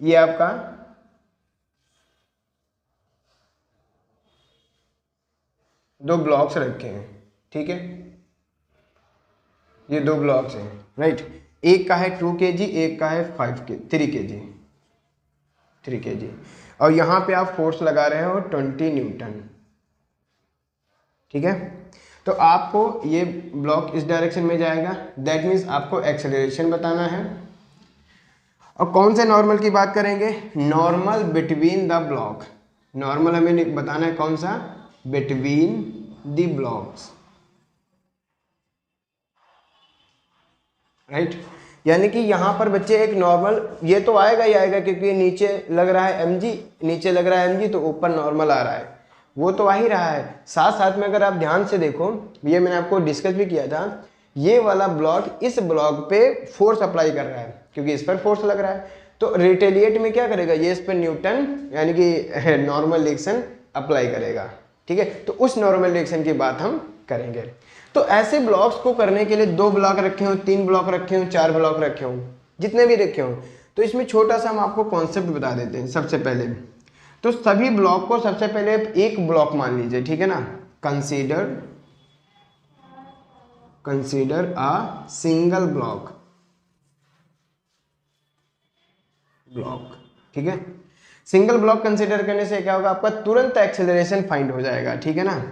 ये आपका दो ब्लॉक्स रखे हैं, ठीक है, ये 2 ब्लॉक्स हैं, राइट। एक का है 2 kg, एक का है 3 kg, और यहाँ पे आप फोर्स लगा रहे हो 20 न्यूटन, ठीक है। तो आपको ये ब्लॉक इस डायरेक्शन में जाएगा, दैट मीन्स आपको एक्सेलरेशन बताना है। और कौन से नॉर्मल की बात करेंगे, normal between the block, normal हमें बताना है कौन सा, बिटवीन द ब्लॉक्स, राइट। यानी कि यहाँ पर बच्चे एक नॉर्मल, ये तो आएगा ही आएगा क्योंकि नीचे लग रहा है mg, नीचे लग रहा है mg, तो ऊपर नॉर्मल आ रहा है, वो तो आ ही रहा है। साथ साथ में अगर आप ध्यान से देखो, ये मैंने आपको डिस्कस भी किया था, ये वाला ब्लॉक इस ब्लॉक पे फोर्स अप्लाई कर रहा है क्योंकि इस पर फोर्स लग रहा है, तो रिटेलिएट में क्या करेगा, ये इस पर न्यूटन यानी कि नॉर्मल रिएक्शन अप्लाई करेगा, ठीक है। तो उस नॉर्मल रिएक्शन की बात हम करेंगे। तो ऐसे ब्लॉक्स को करने के लिए 2 ब्लॉक रखे हो, 3 ब्लॉक रखे हो, 4 ब्लॉक रखे हो, जितने भी रखे हो, तो इसमें छोटा सा हम आपको कॉन्सेप्ट बता देते हैं। सबसे पहले तो सभी ब्लॉक को सबसे पहले एक ब्लॉक मान लीजिए, ठीक है ना। कंसीडर अ सिंगल ब्लॉक, ठीक है। सिंगल ब्लॉक कंसीडर करने से क्या होगा, आपका तुरंत एक्सेलरेशन फाइंड हो जाएगा, ठीक है ना।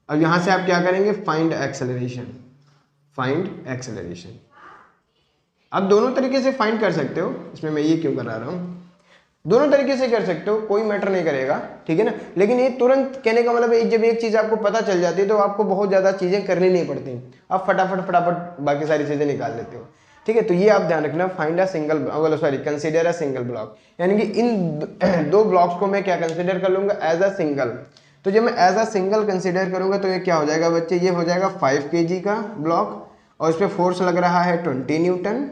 अब यहां से आप क्या करेंगे, फाइंड एक्सेलरेशन। आप दोनों तरीके से फाइंड कर सकते हो, इसमें मैं ये क्यों करा रहा हूं, दोनों तरीके से कर सकते हो, कोई मैटर नहीं करेगा, ठीक है ना। लेकिन ये तुरंत कहने का मतलब जब एक चीज आपको पता चल जाती है तो आपको बहुत ज्यादा चीजें करनी नहीं पड़ती, आप फटाफट बाकी सारी चीजें निकाल लेते हो, ठीक है। तो ये आप ध्यान रखना, find a single consider a single block, यानी कि इन दो ब्लॉक्स को मैं क्या कंसीडर कर लूंगा, एज अ सिंगल। तो जब मैं एज अ सिंगल कंसीडर करूंगा तो ये क्या हो जाएगा बच्चे, ये हो जाएगा 5 kg का ब्लॉक, और इस पर फोर्स लग रहा है 20 न्यूटन,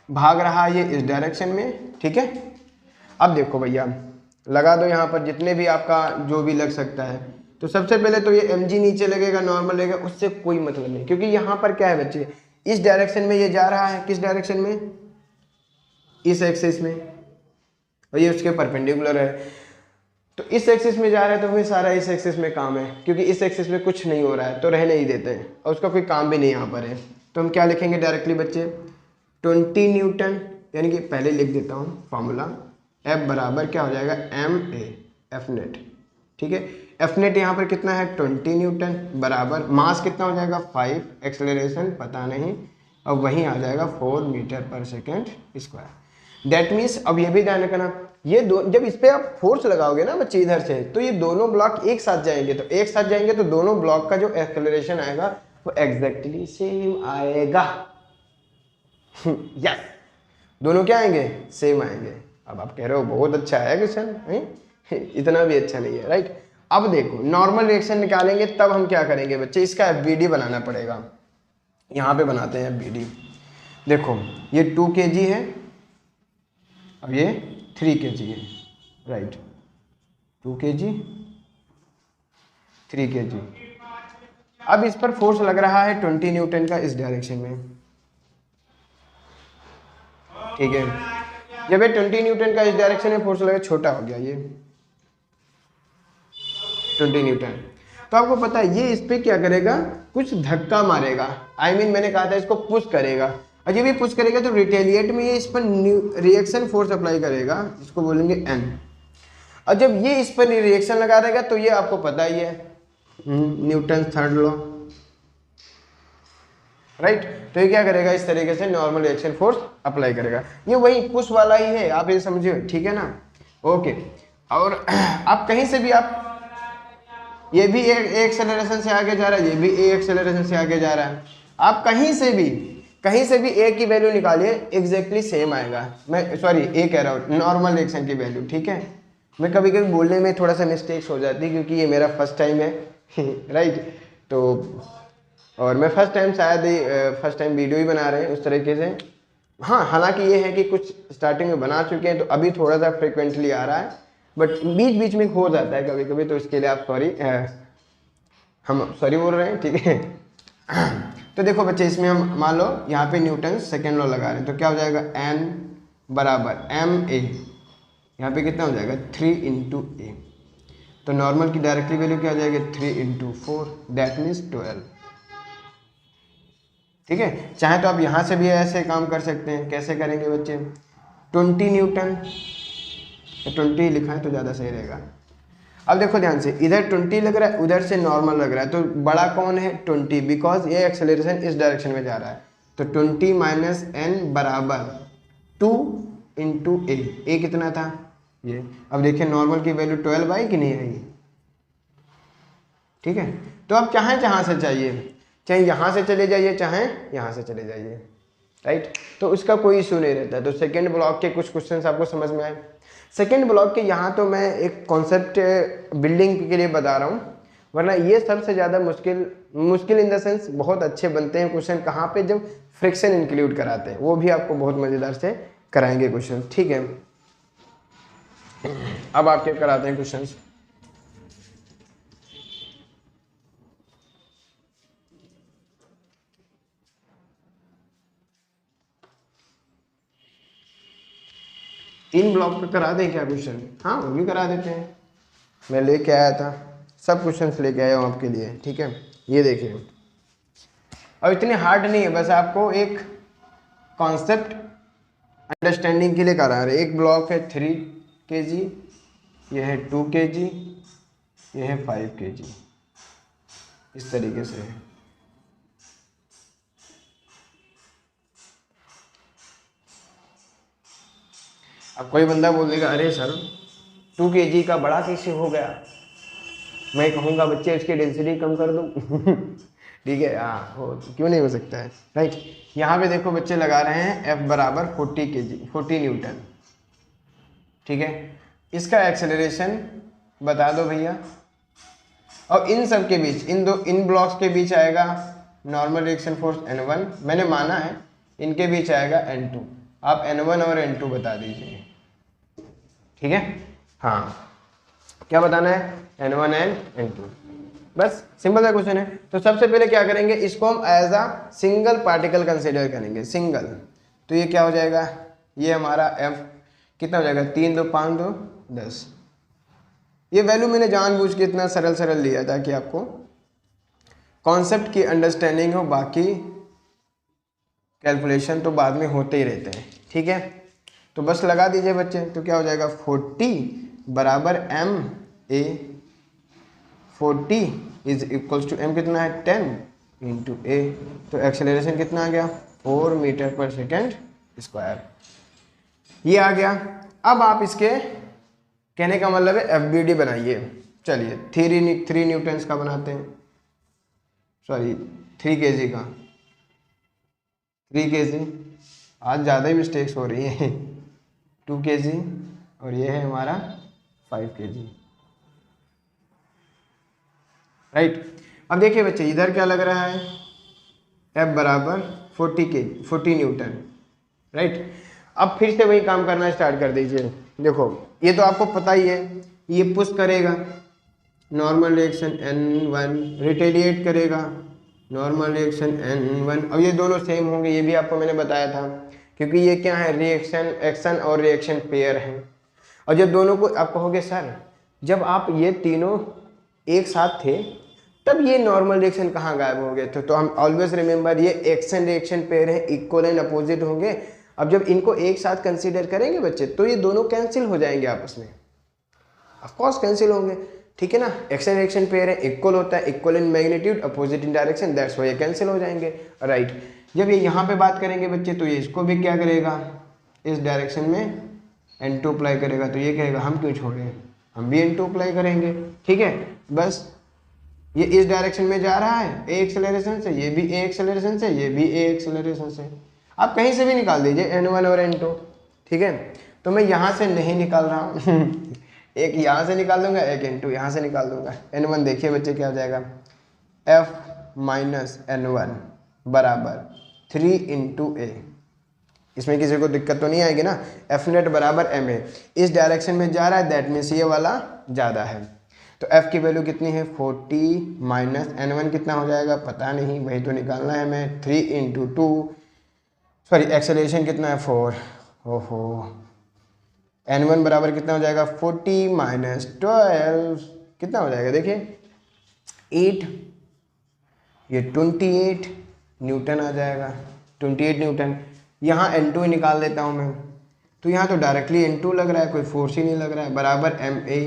भाग रहा है ये इस डायरेक्शन में, ठीक है। अब देखो भैया, लगा दो यहाँ पर जितने भी आपका जो भी लग सकता है। तो सबसे पहले तो ये mg नीचे लगेगा, नॉर्मल लगेगा, उससे कोई मतलब नहीं, क्योंकि यहाँ पर क्या है बच्चे, इस डायरेक्शन में ये जा रहा है, किस डायरेक्शन में, इस एक्सिस में, और ये उसके परपेंडिकुलर है। तो इस एक्सिस में जा रहा है तो फिर सारा इस एक्सिस में काम है, क्योंकि इस एक्सिस में कुछ नहीं हो रहा है तो रहने ही देते हैं, और उसका कोई काम भी नहीं यहाँ पर है। तो हम क्या लिखेंगे डायरेक्टली बच्चे, 20 न्यूटन, यानी कि पहले लिख देता हूँ फॉर्मूला, F बराबर क्या हो जाएगा, ma, एफ नेट, ठीक है। एफ नेट यहाँ पर कितना है, 20 न्यूटन, बराबर मास कितना हो जाएगा 5, एक्सेलरेशन पता नहीं, अब वहीं आ जाएगा 4 मीटर पर सेकेंड स्क्वायर। दैट मीन्स, अब ये भी ध्यान रखना, ये दो जब इस पर आप फोर्स लगाओगे ना बच्चे इधर से, तो ये दोनों ब्लॉक एक साथ जाएंगे, तो एक साथ जाएंगे तो दोनों ब्लॉक का जो एक्सेलरेशन आएगा वो एग्जैक्टली सेम आएगा। यस, दोनों क्या आएंगे, सेम आएंगे। अब आप कह रहे हो बहुत अच्छा है क्वेश्चन, इतना भी अच्छा नहीं है, राइट। अब देखो नॉर्मल रिएक्शन निकालेंगे तब हम क्या करेंगे बच्चे, इसका एफबीडी बनाना पड़ेगा। यहाँ पे बनाते हैं एफबीडी। देखो ये 2 kg है, अब ये 3 kg है, राइट, 2 kg 3 kg। अब इस पर फोर्स लग रहा है 20 न्यूटन का इस डायरेक्शन में, ठीक है। जब ये 20 न्यूटन का इस डायरेक्शन में फोर्स लगा, छोटा हो गया ये 20 न्यूटन, तो आपको पता है ये इस पे क्या करेगा, कुछ धक्का मारेगा, मैंने कहा था इसको पुश करेगा, और जब ये पुश करेगा तो रिटेलिएट में ये इस पर रिएक्शन फोर्स अप्लाई करेगा, इसको बोलेंगे एन। और जब ये इस पर रिएक्शन लगा देगा तो ये आपको पता ही है, न्यूटन थर्ड लॉ, राइट। तो ये क्या करेगा, इस तरीके से नॉर्मल रिएक्शन फोर्स अप्लाई करेगा, ये वही पुश वाला ही है, आप ये समझिए, ठीक है ना। ओके, और आप कहीं से भी आप, ये भी एक एक्सेलरेशन से आगे जा रहा है, ये भी एक एक्सेलरेशन से आगे जा रहा है, आप कहीं से भी ए की वैल्यू निकालिए एग्जैक्टली सेम आएगा। मैं सॉरी ए कह रहा हूँ, नॉर्मल रिएक्शन की वैल्यू, ठीक है। मैं कभी कभी बोलने में थोड़ा सा मिस्टेक्स हो जाती है क्योंकि ये मेरा फर्स्ट टाइम है राइट। तो और मैं फर्स्ट टाइम वीडियो ही बना रहे हैं उस तरीके से। हाँ, हालांकि ये है कि कुछ स्टार्टिंग में बना चुके हैं तो अभी थोड़ा सा फ्रिक्वेंटली आ रहा है, बट बीच बीच में हो जाता है कभी कभी, तो इसके लिए आप हम सॉरी बोल रहे हैं, ठीक है तो देखो बच्चे, इसमें हम मान लो यहाँ पे न्यूटन सेकेंड लॉ लगा रहे हैं, तो क्या हो जाएगा, एन बराबर एम ए, यहाँ पे कितना हो जाएगा 3 इंटू ए, तो नॉर्मल की डायरेक्टली वैल्यू क्या हो जाएगी 3 इंटू 4, दैट मीन्स 12, ठीक है। चाहे तो आप यहाँ से भी ऐसे काम कर सकते हैं, कैसे करेंगे बच्चे, 20 न्यूटन, 20 लिखा है तो ज़्यादा सही रहेगा। अब देखो ध्यान से, इधर 20 लग रहा है, उधर से नॉर्मल लग रहा है, तो बड़ा कौन है 20, बिकॉज ये एक्सेलरेशन इस डायरेक्शन में जा रहा है, तो 20 माइनस एन बराबर 2 इंटू ए कितना था ये। अब देखिए नॉर्मल की वैल्यू 12 आई कि नहीं आई, ठीक है। तो अब चाहे जहाँ से चाहिए, चाहे यहाँ से चले जाइए चाहे यहाँ से चले जाइए, राइट, तो उसका कोई इशू नहीं रहता। तो सेकेंड ब्लॉक के कुछ क्वेश्चंस आपको समझ में आए। सेकेंड ब्लॉक के यहाँ तो मैं एक कॉन्सेप्ट बिल्डिंग के लिए बता रहा हूँ, वरना ये सबसे ज़्यादा मुश्किल इन द सेंस बहुत अच्छे बनते हैं क्वेश्चन कहाँ पे, जब फ्रिक्शन इंक्लूड कराते हैं, वो भी आपको बहुत मज़ेदार से कराएंगे क्वेश्चन, ठीक है। अब आपके कराते हैं क्वेश्चन। 3 ब्लॉक पे करा दें क्या क्वेश्चन? हाँ वो भी करा देते हैं, मैं लेके आया था, सब क्वेश्चंस लेके आया हूँ आपके लिए, ठीक है। ये देखिए और इतने हार्ड नहीं है, बस आपको एक कॉन्सेप्ट अंडरस्टैंडिंग के लिए करा रहे। एक ब्लॉक है 3 kg, ये है 2 kg, ये है 5 kg, इस तरीके से है। अब कोई बंदा बोल देगा अरे सर 2 kg का बड़ा कैसे हो गया, मैं कहूँगा बच्चे इसकी डेंसिटी कम कर दूँ ठीक है, हाँ हो, क्यों नहीं हो सकता है, राइट। यहाँ पे देखो बच्चे लगा रहे हैं F बराबर 40 kg, 40 न्यूटन, ठीक है। इसका एक्सेलरेशन बता दो भैया, और इन सब के बीच, इन ब्लॉक्स के बीच आएगा नॉर्मल रिएक्शन फोर्स N1, मैंने माना है, इनके बीच आएगा N2, आप N1 और N2 बता दीजिए, ठीक है। हाँ क्या बताना है, N1 एंड N2, बस सिंपल सा क्वेश्चन है। तो सबसे पहले क्या करेंगे, इसको हम as a single particle consider करेंगे, सिंगल। तो ये क्या हो जाएगा, ये हमारा F कितना हो जाएगा, 3 2 5 2 10। ये वैल्यू मैंने जानबूझ के इतना सरल सरल लिया था कि आपको कॉन्सेप्ट की अंडरस्टैंडिंग हो, बाकी कैलकुलेशन तो बाद में होते ही रहते हैं, ठीक है। तो बस लगा दीजिए बच्चे, तो क्या हो जाएगा 40 बराबर m a, 40 is equals to m कितना है 10 इंटू a, तो एक्सेलरेशन कितना आ गया 4 मीटर पर सेकेंड स्क्वायर, ये आ गया। अब आप इसके कहने का मतलब है FBD बनाइए। चलिए 3 न्यूटन्स का बनाते हैं, सॉरी 3 kg का, 3 kg, आज ज़्यादा ही मिस्टेक्स हो रही हैं 2 kg और ये है हमारा 5 kg, राइट। अब देखिए बच्चे इधर क्या लग रहा है, F बराबर 40 न्यूटन, राइट। अब फिर से वही काम करना स्टार्ट कर दीजिए। देखो ये तो आपको पता ही है, ये पुश करेगा, नॉर्मल रिएक्शन N1, रिटेलिएट करेगा, नॉर्मल रिएक्शन N1, अब ये दोनों सेम होंगे, ये भी आपको मैंने बताया था, क्योंकि ये क्या है, रिएक्शन एक्शन और रिएक्शन पेयर है। और जब दोनों को आप कहोगे सर जब आप ये तीनों एक साथ थे तब ये नॉर्मल रिएक्शन कहाँ गायब हो गए थे, तो हम ऑलवेज रिमेंबर ये एक्शन रिएक्शन पेयर है, इक्वल एंड अपोजिट होंगे। अब जब इनको एक साथ कंसीडर करेंगे बच्चे तो ये दोनों कैंसिल हो जाएंगे आपस में, ऑफ कोर्स कैंसिल होंगे, ठीक है ना। एक्शन रिएक्शन पेयर है, इक्वल होता है, equal in magnitude, opposite in direction, that's why ये कैंसिल हो जाएंगे, राइट। जब ये यहाँ पे बात करेंगे बच्चे तो ये इसको भी क्या करेगा, इस डायरेक्शन में N2 अप्लाई करेगा, तो ये कहेगा हम क्यों छोड़े, हम भी N2 अप्लाई करेंगे, ठीक है। बस ये इस डायरेक्शन में जा रहा है ए एक्सेलरेशन से, ये भी ए एक्सेलरेशन से, ये भी ए एक्सेलरेशन से, आप कहीं से भी निकाल दीजिए N1 और N2, ठीक है। तो मैं यहाँ से नहीं निकाल रहा हूँ एक यहाँ से निकाल दूंगा, एक N2 यहाँ से निकाल दूंगा। N1 देखिए बच्चे क्या हो जाएगा, F माइनस N1 बराबर 3 इंटू ए, इसमें किसी को दिक्कत तो नहीं आएगी ना। F नेट बराबर M है, इस डायरेक्शन में जा रहा है, दैट मीन्स ये वाला ज़्यादा है, तो F की वैल्यू कितनी है 40 माइनस N1 कितना हो जाएगा पता नहीं, वही तो निकालना है हमें, 3 इंटू 2, सॉरी एक्सेलरेशन कितना है 4, ओहो N1 बराबर कितना हो जाएगा 40 माइनस 12 कितना हो जाएगा, देखिए 8, ये 28 न्यूटन आ जाएगा, 28 न्यूटन। यहाँ N2 ही निकाल देता हूँ मैं, तो यहाँ तो डायरेक्टली N2 लग रहा है, कोई फोर्स ही नहीं लग रहा है, बराबर MA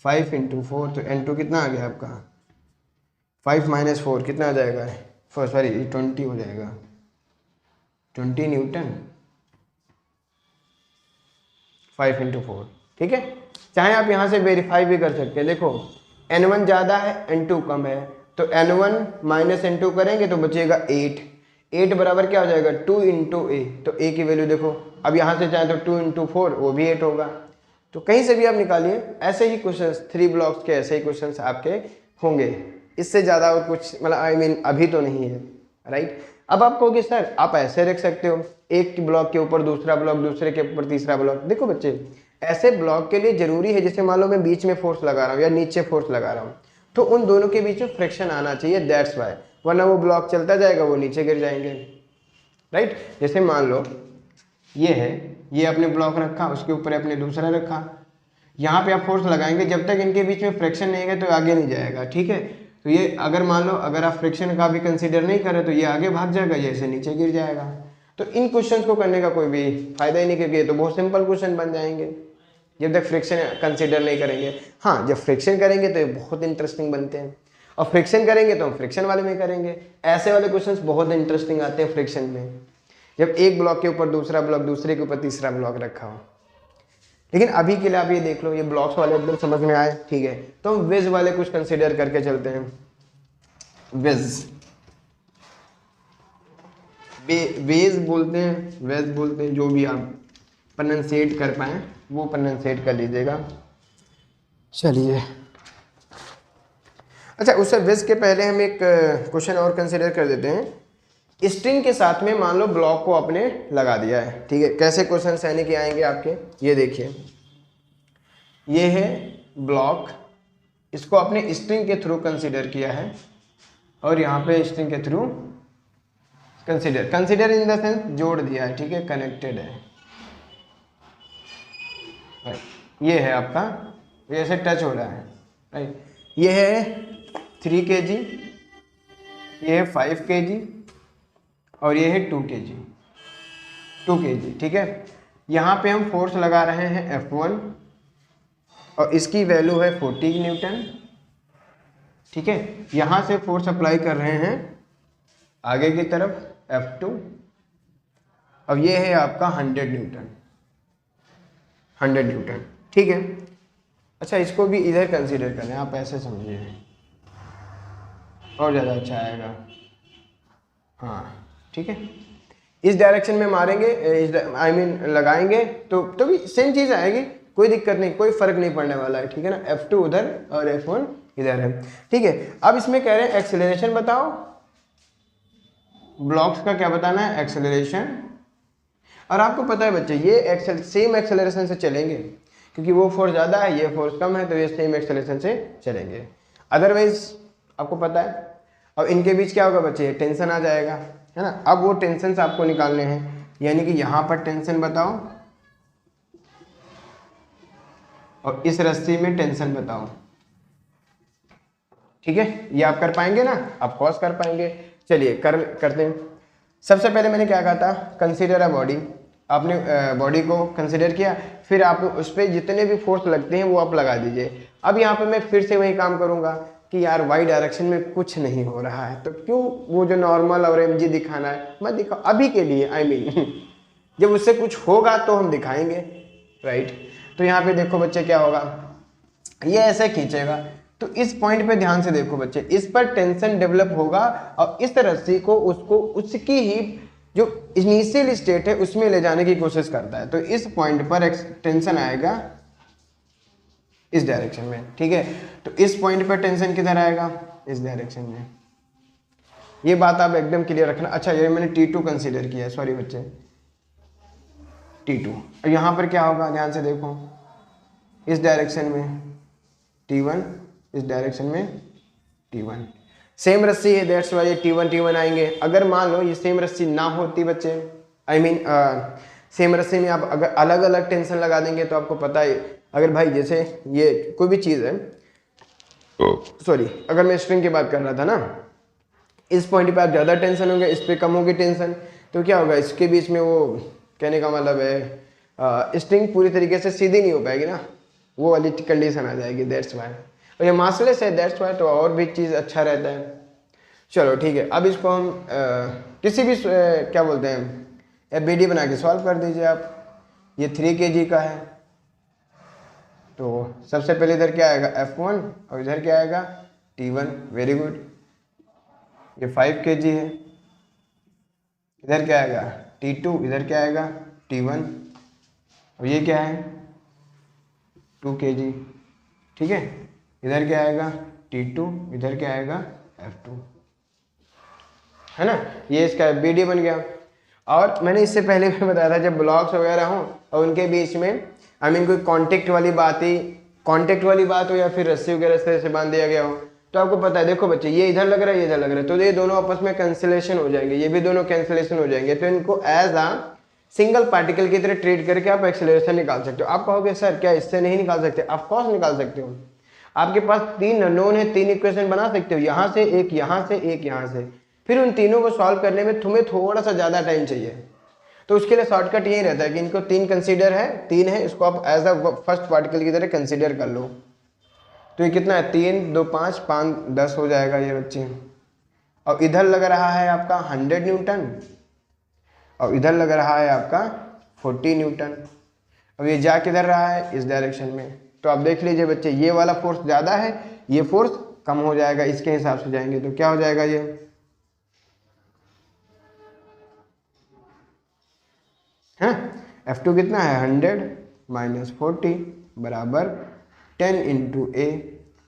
5 इंटू 4, तो N2 कितना आ गया आपका 5 माइनस 4 कितना आ जाएगा, सॉरी 20 हो जाएगा, 20 न्यूटन 5 इंटू 4, ठीक है। चाहे आप यहाँ से वेरीफाई भी कर सकते हैं, देखो N1 ज़्यादा है N2 कम है, तो N1 माइनस N2 करेंगे तो बचेगा 8 बराबर क्या हो जाएगा 2 इंटू ए, तो ए की वैल्यू देखो, अब यहाँ से चाहे तो 2 इंटू 4 वो भी 8 होगा, तो कहीं से भी आप निकालिए, ऐसे ही क्वेश्चंस 3 ब्लॉक्स के ऐसे ही क्वेश्चंस आपके होंगे, इससे ज़्यादा और कुछ मतलब आई मीन अभी तो नहीं है, राइट। अब आप कहोगे सर आप ऐसे रख सकते हो, एक ब्लॉक के ऊपर दूसरा ब्लॉक, दूसरे के ऊपर तीसरा ब्लॉक। देखो बच्चे ऐसे ब्लॉक के लिए जरूरी है, जैसे मान लो मैं बीच में फोर्स लगा रहा हूँ या नीचे फोर्स लगा रहा हूँ, तो उन दोनों के बीच में फ्रिक्शन आना चाहिए, दैट्स वाई, वरना वो ब्लॉक चलता जाएगा वो नीचे गिर जाएंगे, राइट। जैसे मान लो ये है ये अपने ब्लॉक रखा, उसके ऊपर अपने दूसरा रखा, यहाँ पे आप फोर्स लगाएंगे, जब तक इनके बीच में फ्रिक्शन नहीं है तो आगे नहीं जाएगा, ठीक है। तो ये अगर मान लो अगर आप फ्रिक्शन का भी कंसीडर नहीं करें तो ये आगे भाग जाएगा, ये ऐसे नीचे गिर जाएगा। तो इन क्वेश्चंस को करने का कोई भी फायदा ही नहीं, क्योंकि ये तो बहुत सिंपल क्वेश्चन बन जाएंगे जब तक फ्रिक्शन कंसीडर नहीं करेंगे। हाँ, जब फ्रिक्शन करेंगे तो ये बहुत इंटरेस्टिंग बनते हैं, और फ्रिक्शन करेंगे तो हम फ्रिक्शन वाले में करेंगे। ऐसे वाले क्वेश्चंस बहुत इंटरेस्टिंग आते हैं फ्रिक्शन में, जब एक ब्लॉक के ऊपर दूसरा ब्लॉक, दूसरे के ऊपर तीसरा ब्लॉक रखा हो। लेकिन अभी के लिए आप ये देख लो, ये ब्लॉक्स वाले एकदम समझ में आए, ठीक है। तो हम वेज वाले कुछ कंसीडर करके चलते हैं। वेज वेज बोलते हैं, वेज बोलते हैं, जो भी आप प्रोनाउंसिएट कर पाए वो प्रोनाउंसिएट कर लीजिएगा। चलिए, अच्छा, उससे वेज के पहले हम एक क्वेश्चन और कंसीडर कर देते हैं। स्ट्रिंग के साथ में मान लो ब्लॉक को आपने लगा दिया है, ठीक है। कैसे क्वेश्चन यानी कि आएंगे आपके, ये देखिए, ये है ब्लॉक, इसको आपने स्ट्रिंग के थ्रू कंसीडर किया है, और यहाँ पे स्ट्रिंग के through consider in the sense जोड़ दिया है, ठीक है, कनेक्टेड है। ये है आपका, ये ऐसे टच हो रहा है, राइट। ये है 3 kg, ये है 5 kg, और ये है 2 kg, 2 kg, ठीक है। यहाँ पे हम फोर्स लगा रहे हैं F1, और इसकी वैल्यू है 40 न्यूटन, ठीक है। यहाँ से फोर्स अप्लाई कर रहे हैं आगे की तरफ F2, अब ये है आपका 100 न्यूटन, 100 न्यूटन, ठीक है। अच्छा, इसको भी इधर कंसीडर करें, आप ऐसे समझिए और ज़्यादा अच्छा आएगा। हाँ, ठीक है, इस डायरेक्शन में मारेंगे, आई मीन लगाएंगे तो भी सेम चीज़ आएगी, कोई दिक्कत नहीं, कोई फर्क नहीं पड़ने वाला है, ठीक है ना। F2 उधर और F1 इधर है, ठीक है। अब इसमें कह रहे हैं एक्सेलरेशन बताओ, ब्लॉक्स का क्या बताना है, एक्सेलरेशन। और आपको पता है बच्चे, ये सेम एक्सेलरेशन से चलेंगे, क्योंकि वो फोर्स ज़्यादा है, ये फोर्स कम है, तो ये सेम एक्सेलरेशन से चलेंगे। अदरवाइज आपको पता है, अब इनके बीच क्या होगा बच्चे, टेंशन आ जाएगा, है ना। अब वो टेंशन आपको निकालने हैं, यानी कि यहाँ पर टेंशन बताओ, और इस रस्सी में टेंशन बताओ, ठीक है। ये आप कर पाएंगे ना, आप कॉस कर पाएंगे। चलिए करते हैं। सबसे पहले मैंने क्या कहा था, कंसीडर अ बॉडी, आपने बॉडी को कंसीडर किया, फिर आप उस पर जितने भी फोर्स लगते हैं वो आप लगा दीजिए। अब यहाँ पे मैं फिर से वही काम करूँगा कि यार वाई डायरेक्शन में कुछ नहीं हो रहा है, तो क्यों वो जो नॉर्मल और mg दिखाना है, मैं दिखा अभी के लिए, आई मीन जब उससे कुछ होगा तो हम दिखाएंगे, राइट। तो यहाँ पे देखो बच्चे क्या होगा, ये ऐसे खींचेगा, तो इस पॉइंट पे ध्यान से देखो बच्चे, इस पर टेंशन डेवलप होगा, और इस रस्सी को उसको उसकी ही जो इनिशियल स्टेट है उसमें ले जाने की कोशिश करता है। तो इस पॉइंट पर टेंशन आएगा इस डायरेक्शन में, ठीक है। तो इस पॉइंट पर टेंशन किधर आएगा, इस डायरेक्शन में। ये बात आप एकदम क्लियर रखना। अच्छा, ये मैंने T2 कंसीडर किया है, सॉरी बच्चे, T2। और यहाँ पर क्या होगा, ध्यान से देखो, इस डायरेक्शन में T1, इस डायरेक्शन में T1, सेम रस्सी है, दैट्स वाई T1 आएंगे। अगर मान लो ये सेम रस्सी ना होती बच्चे, आई मीन सेम रस्सी में आप अगर अलग अलग टेंशन लगा देंगे तो आपको पता है, अगर भाई जैसे ये कोई भी चीज़ है, सॉरी, अगर मैं स्ट्रिंग की बात कर रहा था ना, इस पॉइंट पे आप ज़्यादा टेंशन होंगे, इस पे कम होगी टेंशन, तो क्या होगा, इसके बीच में वो, कहने का मतलब है स्ट्रिंग पूरी तरीके से सीधी नहीं हो पाएगी ना, वो वाली कंडीशन आ जाएगी, दैट्स वाई। और ये मासलेस है, दैट्स वाई, तो और भी चीज़ अच्छा रहता है। चलो ठीक है, अब इसको हम किसी भी क्या बोलते हैं FBD बना के सॉल्व कर दीजिए आप। ये 3 kg का है, तो सबसे पहले इधर क्या आएगा, F1, और इधर क्या आएगा, T1, वेरी गुड। ये 5 kg है, इधर क्या आएगा, T2, इधर क्या आएगा, T1, और ये क्या है, 2 kg, ठीक है। इधर क्या आएगा, T2, इधर क्या आएगा, F2, है ना। ये इसका FBD बन गया। और मैंने इससे पहले भी बताया था, जब ब्लॉक्स वगैरह हों और उनके बीच में आई मीन कोई कांटेक्ट वाली बात हो या फिर रस्सी वगैरह इस तरह से बांध दिया गया हो, तो आपको पता है, देखो बच्चे, ये इधर लग रहा है, ये इधर लग रहा है, तो ये दोनों आपस में कैंसिलेशन हो जाएंगे, ये भी दोनों कैंसिलेशन हो जाएंगे, तो इनको एज अ सिंगल पार्टिकल की तरह ट्रीट करके आप एक्सेलरेशन निकाल सकते हो। आप कहोगे सर क्या इससे नहीं निकाल सकते? ऑफ कोर्स निकाल सकते हो। आपके पास 3 अननोन है, 3 इक्वेशन बना सकते हो, यहाँ से एक, यहाँ से एक, यहाँ से। फिर उन तीनों को सॉल्व करने में तुम्हें थोड़ा सा ज़्यादा टाइम चाहिए। तो उसके लिए शॉर्टकट यही रहता है कि इनको 3 कंसीडर है, 3 है, इसको आप एज अ फर्स्ट पार्टिकल की तरह कंसीडर कर लो। तो ये कितना है? 3 2 5 5 10 हो जाएगा ये बच्चे। और इधर लग रहा है आपका 100 न्यूटन और इधर लग रहा है आपका 40 न्यूटन। अब ये जा किधर रहा है? इस डायरेक्शन में। तो आप देख लीजिए बच्चे, ये वाला फोर्स ज़्यादा है, ये फोर्स कम हो जाएगा, इसके हिसाब से जाएंगे तो क्या हो जाएगा ये? है F2 कितना है? 100 माइनस 40 बराबर 10 इंटू ए।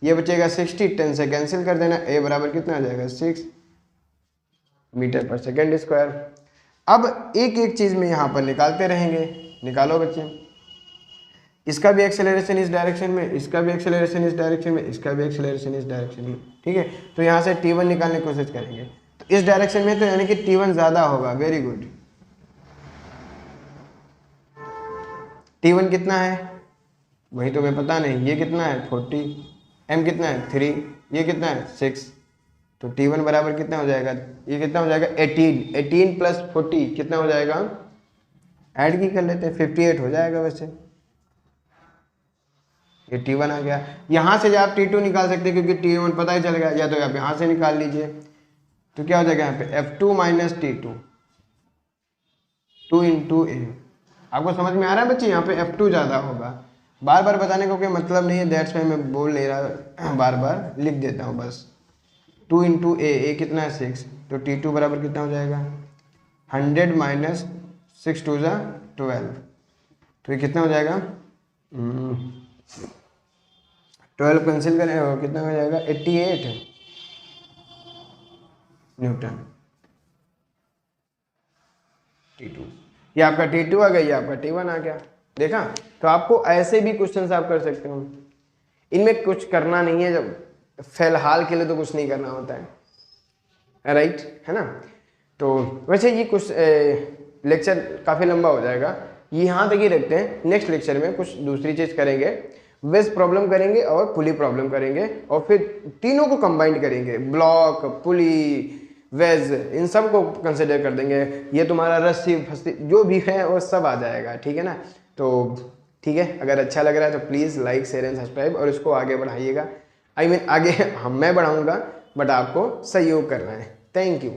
ये बचेगा 60, 10 से कैंसिल कर देना, ए बराबर कितना आ जाएगा? 6 मीटर पर सेकेंड स्क्वायर। अब एक एक चीज़ में यहाँ पर निकालते रहेंगे। निकालो बच्चे, इसका भी एक्सेलरेशन इस डायरेक्शन में, इसका भी एक्सेलरेशन इस डायरेक्शन में, इसका भी एक्सेलरेशन इस डायरेक्शन में। ठीक है, तो यहाँ से T1 निकालने की कोशिश करेंगे। तो इस डायरेक्शन में तो यानी कि T1 ज़्यादा होगा। Very good. T1 कितना है? वही तो मैं पता नहीं। ये कितना है? 40। M कितना है? 3। ये कितना है? 6। तो T1 बराबर कितना हो जाएगा? ये कितना हो जाएगा? 18। 18 प्लस 40 कितना हो जाएगा? ऐड की कर लेते हैं, 58 हो जाएगा वैसे। ये T1 आ गया। यहाँ से आप T2 निकाल सकते हैं क्योंकि T1 पता ही चल गया, या तो आप यहाँ से निकाल लीजिए। तो क्या हो जाएगा यहाँ पे? F2 माइनस T2, 2 इंटू ए। आपको समझ में आ रहा है बच्चे? यहाँ पे F2 ज़्यादा होगा। बार बार बताने को कोई मतलब नहीं है, दैट्स वाई मैं बोल नहीं रहा, बार बार लिख देता हूँ बस। 2 इंटू ए कितना है? 6। तो T2 बराबर कितना हो जाएगा? 100 माइनस 6 2 ज़ा 12। तो ये कितना हो जाएगा? 12 कैंसिल करें, कितना हो जाएगा? 88 न्यूटन। T2, ये आपका T2 आ गया, ये आपका T1 आ गया। देखा? तो आपको ऐसे भी क्वेश्चन आप कर सकते हो। इनमें कुछ करना नहीं है, जब फिलहाल के लिए तो कुछ नहीं करना होता है, राइट? है ना? तो वैसे ये कुछ लेक्चर काफ़ी लंबा हो जाएगा, ये यहाँ तक ही रखते हैं। नेक्स्ट लेक्चर में कुछ दूसरी चीज़ करेंगे, वेज प्रॉब्लम करेंगे और पुली प्रॉब्लम करेंगे, और फिर तीनों को कंबाइन करेंगे। ब्लॉक, पुली, वेज, इन सब को कंसिडर कर देंगे। ये तुम्हारा रस्सी फस्सी जो भी है वो सब आ जाएगा। ठीक है ना? तो ठीक है, अगर अच्छा लग रहा है तो please like, share and subscribe, और इसको आगे बढ़ाइएगा। आगे मैं बढ़ाऊँगा, बट आपको सहयोग करना है। Thank you.